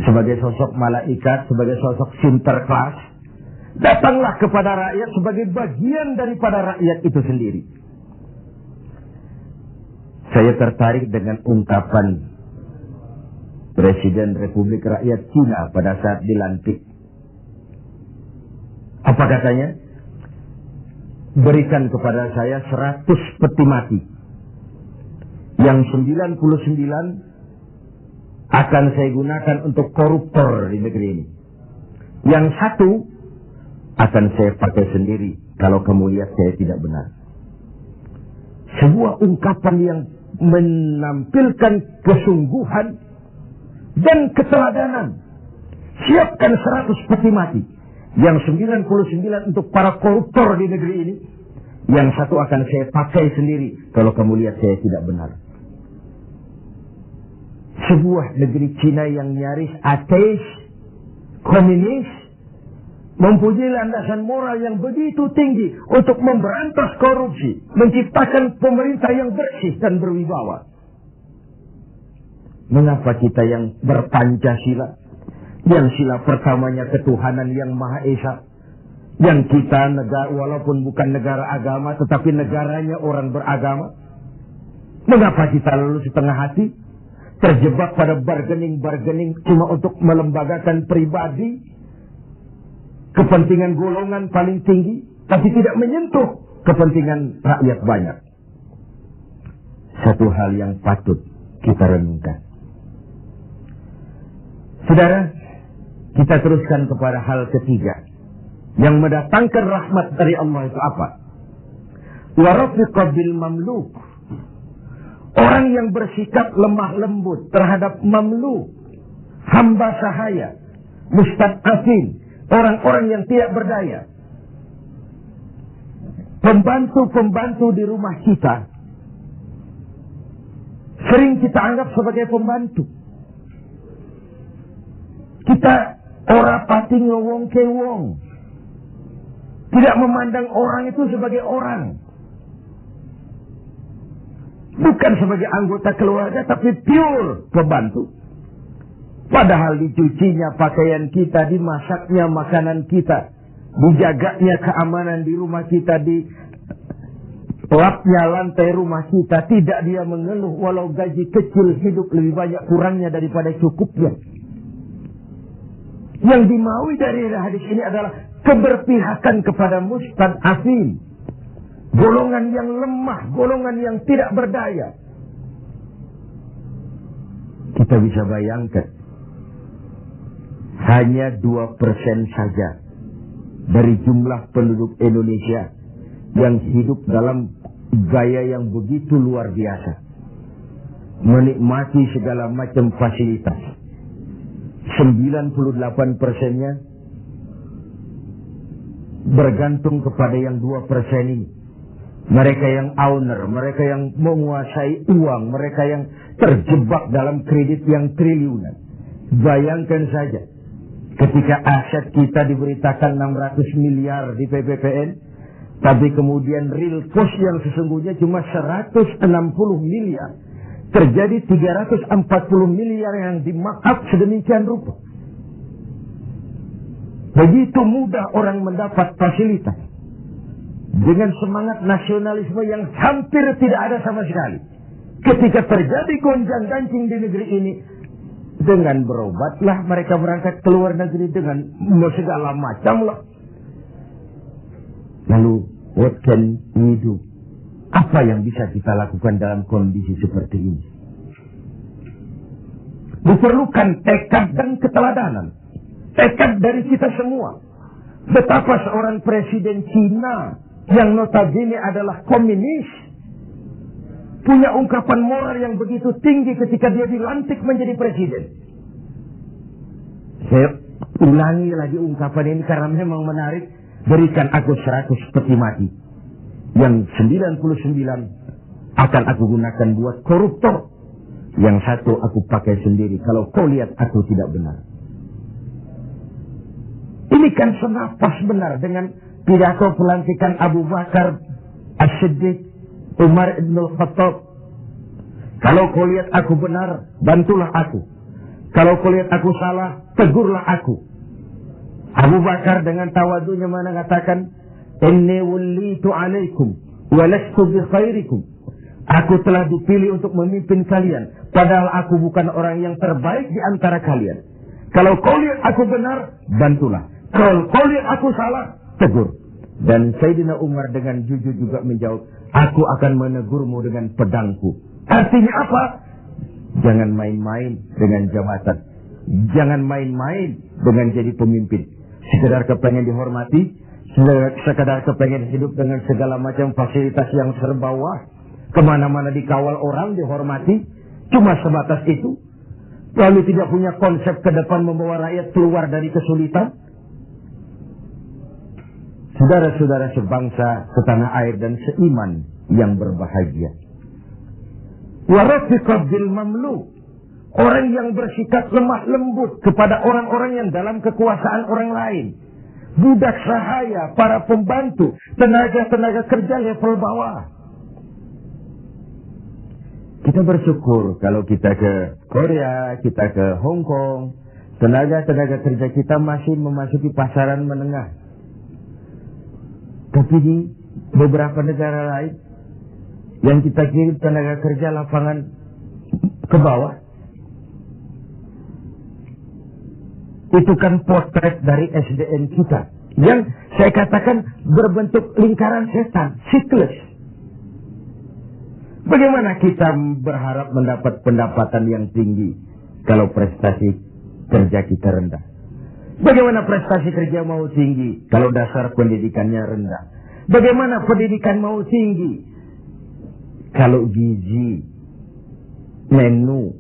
sebagai sosok malaikat, sebagai sosok sinterklas. Datanglah kepada rakyat sebagai bagian daripada rakyat itu sendiri. Saya tertarik dengan ungkapan Presiden Republik Rakyat Cina pada saat dilantik. Apa katanya? Berikan kepada saya 100 peti mati. Yang 99 akan saya gunakan untuk koruptor di negeri ini. Yang 1 akan saya pakai sendiri kalau kamu lihat saya tidak benar. Sebuah ungkapan yang menampilkan kesungguhan dan keteladanan. Siapkan 100 peti mati. Yang 99 untuk para koruptor di negeri ini. Yang 1 akan saya pakai sendiri kalau kamu lihat saya tidak benar. Sebuah negeri Cina yang nyaris ateis, komunis, mempunyai landasan moral yang begitu tinggi untuk memberantas korupsi, menciptakan pemerintah yang bersih dan berwibawa. Mengapa kita yang berpancasila, yang sila pertamanya ketuhanan yang Maha Esa, yang kita negara walaupun bukan negara agama tetapi negaranya orang beragama, mengapa kita lalu setengah hati terjebak pada bargaining cuma untuk melembagakan pribadi, kepentingan golongan paling tinggi, tapi tidak menyentuh kepentingan rakyat banyak. Satu hal yang patut kita renungkan. Saudara, kita teruskan kepada hal ketiga yang mendatangkan rahmat dari Allah itu apa? Wa rafiqa bil mamluk. Orang yang bersikap lemah lembut terhadap mamluk, hamba sahaya, mustad'afin, orang-orang yang tidak berdaya. Pembantu-pembantu di rumah kita sering kita anggap sebagai pembantu. Kita ora pati ngowong ke wong. Tidak memandang orang itu sebagai orang. Bukan sebagai anggota keluarga, tapi pure pembantu. Padahal dicucinya pakaian kita, dimasaknya makanan kita, dijaganya keamanan di rumah kita, di lapnya lantai rumah kita. Tidak dia mengeluh walau gaji kecil, hidup lebih banyak kurangnya daripada cukupnya. Yang dimaui dari hadis ini adalah keberpihakan kepada mustad'afin, golongan yang lemah, golongan yang tidak berdaya. Kita bisa bayangkan, hanya 2% saja dari jumlah penduduk Indonesia yang hidup dalam gaya yang begitu luar biasa, menikmati segala macam fasilitas. 98%-nya bergantung kepada yang 2% ini. Mereka yang owner, mereka yang menguasai uang, mereka yang terjebak dalam kredit yang triliunan. Bayangkan saja, ketika aset kita diberitakan 600 miliar di PPPN, tapi kemudian real cost yang sesungguhnya cuma 160 miliar. Terjadi 340 miliar yang di-markup sedemikian rupa. Begitu mudah orang mendapat fasilitas. Dengan semangat nasionalisme yang hampir tidak ada sama sekali. Ketika terjadi gonjang-ganjing di negeri ini, dengan berobatlah mereka berangkat ke luar negeri dengan segala macam lah. Lalu, what can we do? Apa yang bisa kita lakukan dalam kondisi seperti ini? Diperlukan tekad dan keteladanan. Tekad dari kita semua. Betapa seorang presiden Cina yang notabene adalah komunis punya ungkapan moral yang begitu tinggi ketika dia dilantik menjadi presiden. Saya ulangi lagi ungkapan ini karena memang menarik. Berikan aku 100 peti mati. Yang 99 akan aku gunakan buat koruptor. Yang 1 aku pakai sendiri. Kalau kau lihat aku tidak benar. Ini kan senapas benar dengan pidato pelantikan Abu Bakar As-Siddiq, Umar Ibn Al-Khattab. Kalau kau lihat aku benar, bantulah aku. Kalau kau lihat aku salah, tegurlah aku. Abu Bakar dengan tawadunya mengatakan, Inni wallitu alaikum walastu bi khairikum. Aku telah dipilih untuk memimpin kalian, padahal aku bukan orang yang terbaik di antara kalian. Kalau kau lihat aku benar, bantulah. Kalau kau lihat aku salah, tegur. Dan Sayyidina Umar dengan jujur juga menjawab, aku akan menegurmu dengan pedangku. Artinya apa? Jangan main-main dengan jabatan. Jangan main-main dengan jadi pemimpin. Sekedar kepengen dihormati, sekadar kepengen hidup dengan segala macam fasilitas yang serba wah, kemana-mana dikawal orang, dihormati, cuma sebatas itu. Lalu tidak punya konsep ke depan membawa rakyat keluar dari kesulitan. Saudara-saudara sebangsa, setanah air dan seiman yang berbahagia. Warafiqah bil mamluk, orang yang bersikap lemah lembut kepada orang-orang yang dalam kekuasaan orang lain. Budak sahaya, para pembantu, tenaga-tenaga kerja level bawah. Kita bersyukur kalau kita ke Korea, kita ke Hong Kong, tenaga-tenaga kerja kita masih memasuki pasaran menengah. Tapi di beberapa negara lain, yang kita kirim tenaga kerja lapangan ke bawah, itu kan potret dari SDM kita. Yang saya katakan berbentuk lingkaran setan, siklus. Bagaimana kita berharap mendapat pendapatan yang tinggi kalau prestasi kerja kita rendah? Bagaimana prestasi kerja mau tinggi kalau dasar pendidikannya rendah? Bagaimana pendidikan mau tinggi kalau gizi, menu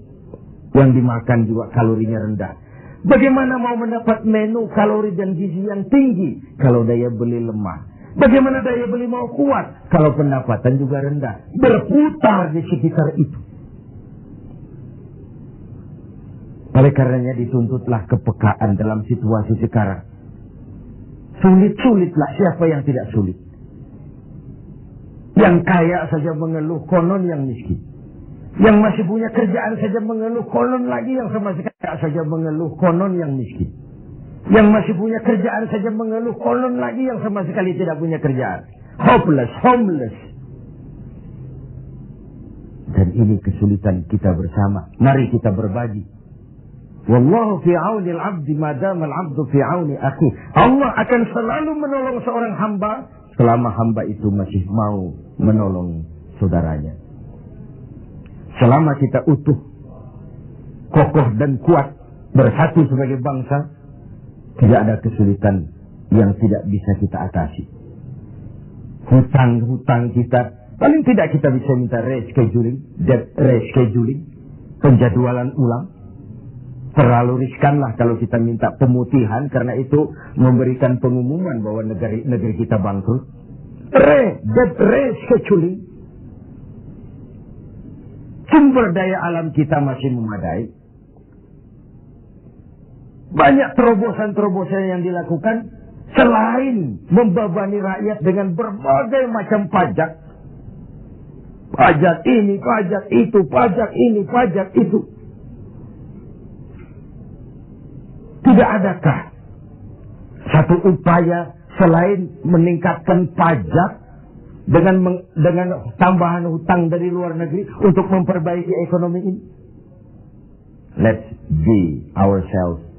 yang dimakan juga kalorinya rendah? Bagaimana mau mendapat menu kalori dan gizi yang tinggi kalau daya beli lemah? Bagaimana daya beli mau kuat kalau pendapatan juga rendah? Berputar di sekitar itu. Oleh karenanya dituntutlah kepekaan dalam situasi sekarang. Sulit-sulitlah, siapa yang tidak sulit? Yang kaya saja mengeluh, konon yang miskin. Yang masih punya kerjaan saja mengeluh, konon lagi yang masih kaya saja mengeluh, konon yang miskin. Yang masih punya kerjaan saja mengeluh, konon lagi yang sama sekali tidak punya kerjaan. Hopeless, homeless. Dan ini kesulitan kita bersama. Mari kita berbagi. Wallahu fi auni al-'abdi madama al-'abdu fi auni akhi. Allah akan selalu menolong seorang hamba selama hamba itu masih mau menolong saudaranya. Selama kita utuh, kokoh dan kuat, bersatu sebagai bangsa, tidak ada kesulitan yang tidak bisa kita atasi. Hutang-hutang kita, paling tidak kita bisa minta rescheduling, debt rescheduling, penjadwalan ulang. Terlalu riskanlah kalau kita minta pemutihan, karena itu memberikan pengumuman bahwa negeri kita bangkrut. Debt rescheduling. Sumber daya alam kita masih memadai. Banyak terobosan-terobosan yang dilakukan selain membebani rakyat dengan berbagai macam pajak. Pajak ini, pajak itu, pajak ini, pajak itu. Tidak adakah satu upaya selain meningkatkan pajak dengan tambahan hutang dari luar negeri untuk memperbaiki ekonomi ini? Let's be ourselves.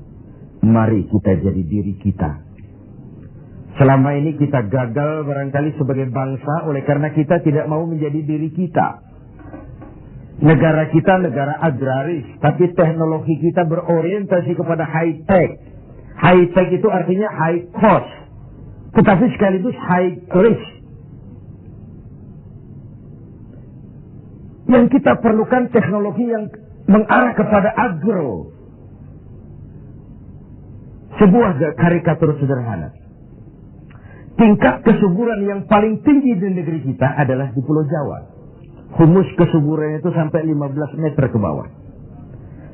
Mari kita jadi diri kita. Selama ini kita gagal barangkali sebagai bangsa oleh karena kita tidak mau menjadi diri kita. Negara kita negara agraris, tapi teknologi kita berorientasi kepada high tech. High tech itu artinya high cost, tetapi sekaligus high risk. Yang kita perlukan teknologi yang mengarah kepada agro. Sebuah karikatur sederhana. Tingkat kesuburan yang paling tinggi di negeri kita adalah di Pulau Jawa. Humus kesuburannya itu sampai 15 meter ke bawah.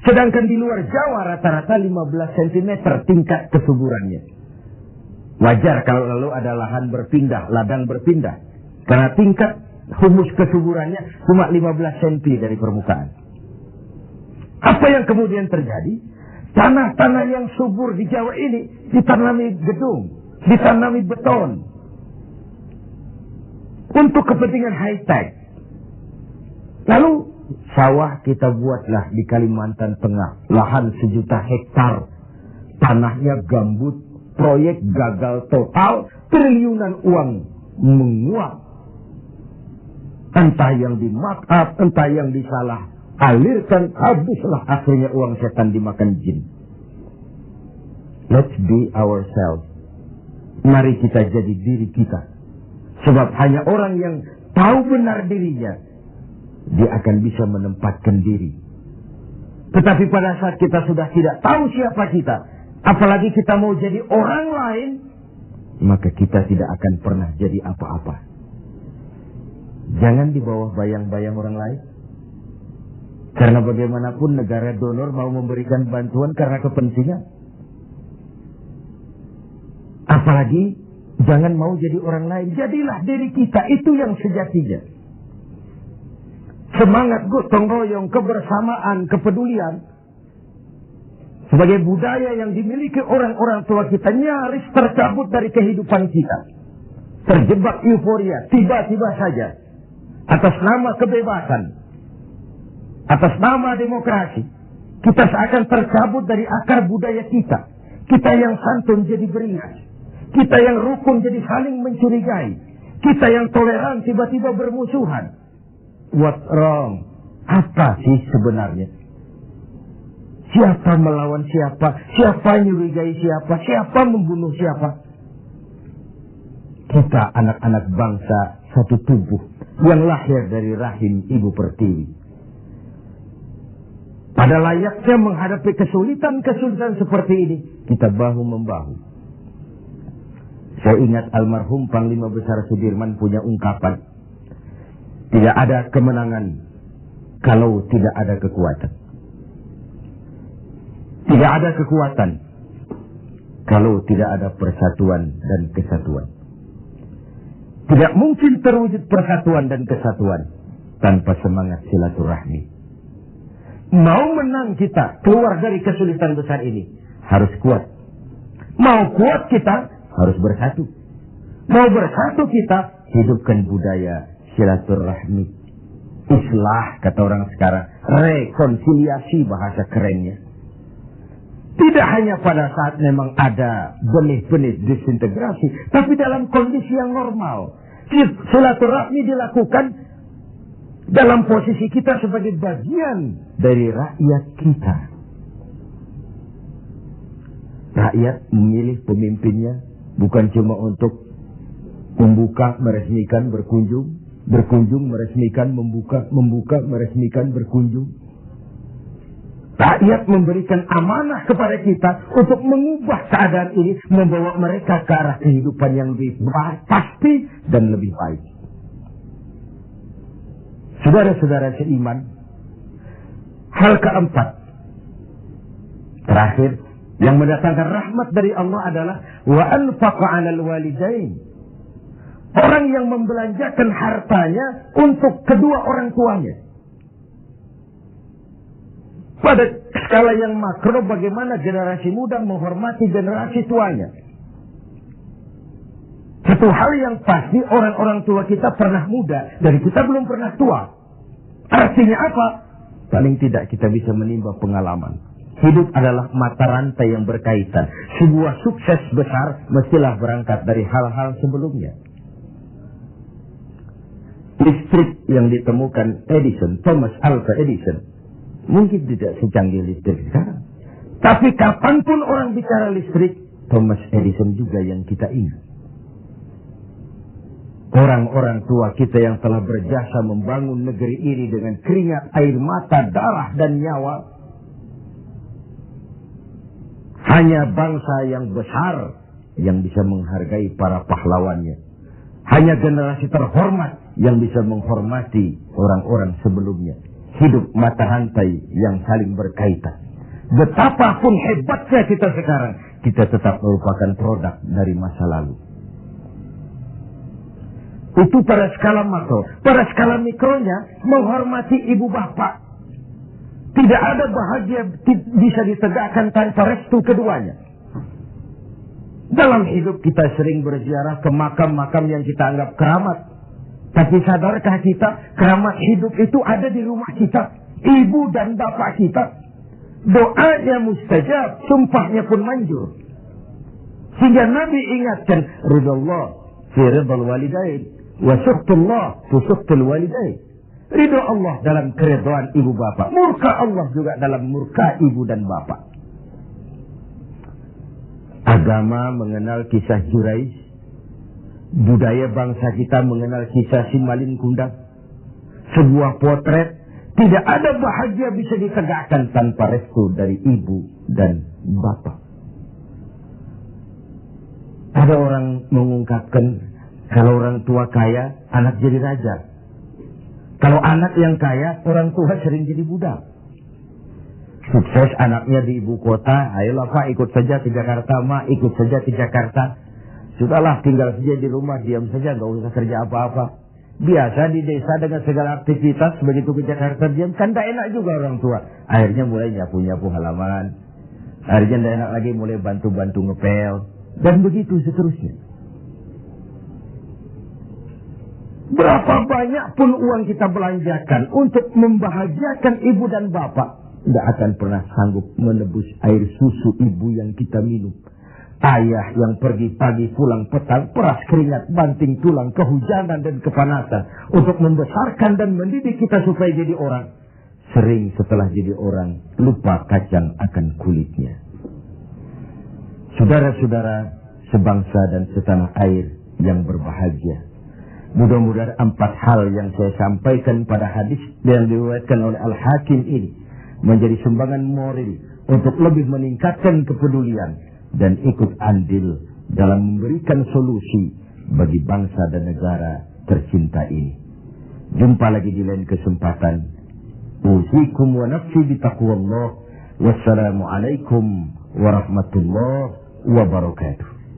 Sedangkan di luar Jawa rata-rata 15 cm tingkat kesuburannya. Wajar kalau lalu ada lahan berpindah, ladang berpindah. Karena tingkat humus kesuburannya cuma 15 cm dari permukaan. Apa yang kemudian terjadi? Tanah-tanah yang subur di Jawa ini ditanami gedung, ditanami beton. Untuk kepentingan high-tech. Lalu sawah kita buatlah di Kalimantan Tengah. Lahan 1 juta hektar. Tanahnya gambut. Proyek gagal total. Triliunan uang menguap. Entah yang di-markup, entah yang disalah alirkan, habislah akhirnya uang setan dimakan jin. Let's be ourselves. Mari kita jadi diri kita. Sebab hanya orang yang tahu benar dirinya, dia akan bisa menempatkan diri. Tetapi pada saat kita sudah tidak tahu siapa kita, apalagi kita mau jadi orang lain, maka kita tidak akan pernah jadi apa-apa. Jangan di bawah bayang-bayang orang lain. Karena bagaimanapun negara donor mau memberikan bantuan karena kepentingan. Apalagi jangan mau jadi orang lain. Jadilah diri kita, itu yang sejatinya. Semangat gotong royong, kebersamaan, kepedulian. Sebagai budaya yang dimiliki orang-orang tua kita nyaris tercabut dari kehidupan kita. Terjebak euforia, tiba-tiba saja. Atas nama kebebasan. Atas nama demokrasi, kita seakan tercabut dari akar budaya kita. Kita yang santun jadi beringas. Kita yang rukun jadi saling mencurigai. Kita yang toleran tiba-tiba bermusuhan. What's wrong? Apa sih sebenarnya? Siapa melawan siapa? Siapa nyurigai siapa? Siapa membunuh siapa? Kita anak-anak bangsa satu tubuh yang lahir dari rahim Ibu Pertiwi. Pada layaknya menghadapi kesulitan-kesulitan seperti ini, kita bahu-membahu. Saya ingat almarhum Panglima Besar Sudirman punya ungkapan, tidak ada kemenangan kalau tidak ada kekuatan. Tidak ada kekuatan kalau tidak ada persatuan dan kesatuan. Tidak mungkin terwujud persatuan dan kesatuan tanpa semangat silaturahmi. Mau menang kita keluar dari kesulitan besar ini, harus kuat. Mau kuat kita, harus bersatu. Mau bersatu kita, hidupkan budaya silaturahmi. Islah, kata orang sekarang. Rekonsiliasi, bahasa kerennya. Tidak hanya pada saat memang ada benih-benih disintegrasi, tapi dalam kondisi yang normal. Silaturahmi dilakukan dalam posisi kita sebagai bagian dari rakyat kita. Rakyat memilih pemimpinnya bukan cuma untuk membuka, meresmikan, berkunjung, meresmikan, membuka, meresmikan, berkunjung. Rakyat memberikan amanah kepada kita untuk mengubah keadaan ini, membawa mereka ke arah kehidupan yang lebih pasti dan lebih baik. Saudara-saudara seiman, hal keempat, terakhir, yang mendatangkan rahmat dari Allah adalah wa anfaqa 'alal walidain. Orang yang membelanjakan hartanya untuk kedua orang tuanya. Pada skala yang makro, bagaimana generasi muda menghormati generasi tuanya. Satu hal yang pasti, orang-orang tua kita pernah muda dan kita belum pernah tua. Artinya apa? Paling tidak kita bisa menimba pengalaman. Hidup adalah mata rantai yang berkaitan. Sebuah sukses besar mestilah berangkat dari hal-hal sebelumnya. Listrik yang ditemukan Edison, Thomas Alva Edison, mungkin tidak secanggih listrik sekarang. Tapi kapanpun orang bicara listrik, Thomas Edison juga yang kita ingat. Orang-orang tua kita yang telah berjasa membangun negeri ini dengan keringat, air mata, darah, dan nyawa. Hanya bangsa yang besar yang bisa menghargai para pahlawannya. Hanya generasi terhormat yang bisa menghormati orang-orang sebelumnya. Hidup mata rantai yang saling berkaitan. Betapapun hebatnya kita sekarang, kita tetap merupakan produk dari masa lalu. Itu pada skala makro. Pada skala mikronya, menghormati ibu bapak. Tidak ada bahagia bisa ditegakkan tanpa restu keduanya. Dalam hidup kita sering berziarah ke makam-makam yang kita anggap keramat. Tapi sadarkah kita, keramat hidup itu ada di rumah kita. Ibu dan bapak kita. Doanya mustajab, sumpahnya pun manjur. Sehingga Nabi ingatkan, ridallah fi ridal walidain, wa suhtullah fi suhtul walidain. Ridho Allah dalam keridhaan ibu bapak. Murka Allah juga dalam murka ibu dan bapak. Agama mengenal kisah Juraij. Budaya bangsa kita mengenal kisah Simalin Kundang. Sebuah potret, tidak ada bahagia bisa ditegakkan tanpa restu dari ibu dan bapak. Ada orang mengungkapkan, kalau orang tua kaya, anak jadi raja. Kalau anak yang kaya, orang tua sering jadi budak. Sukses anaknya di ibu kota, ayolah Pak ikut saja ke Jakarta, Ma ikut saja ke Jakarta. Sudahlah tinggal saja di rumah, diam saja, gak usah kerja apa-apa. Biasa di desa dengan segala aktivitas, begitu ke Jakarta diam, kan gak enak juga orang tua. Akhirnya mulai nyapu-nyapu halaman. Akhirnya gak enak lagi, mulai bantu-bantu ngepel. Dan begitu seterusnya. Berapa banyak pun uang kita belanjakan untuk membahagiakan ibu dan bapak, gak akan pernah sanggup menebus air susu ibu yang kita minum. Ayah yang pergi pagi pulang petang, peras keringat, banting tulang, kehujanan dan kepanasan untuk membesarkan dan mendidik kita supaya jadi orang. Sering setelah jadi orang, lupa kacang akan kulitnya. Saudara-saudara sebangsa dan setanah air yang berbahagia. Mudah-mudahan 4 hal yang saya sampaikan pada hadis yang diriwayatkan oleh Al-Hakim ini menjadi sumbangan moral untuk lebih meningkatkan kepedulian dan ikut andil dalam memberikan solusi bagi bangsa dan negara tercinta ini. Jumpa lagi di lain kesempatan. Usikum wa nafsi bitaqwallah. Wassalamualaikum warahmatullahi wabarakatuh.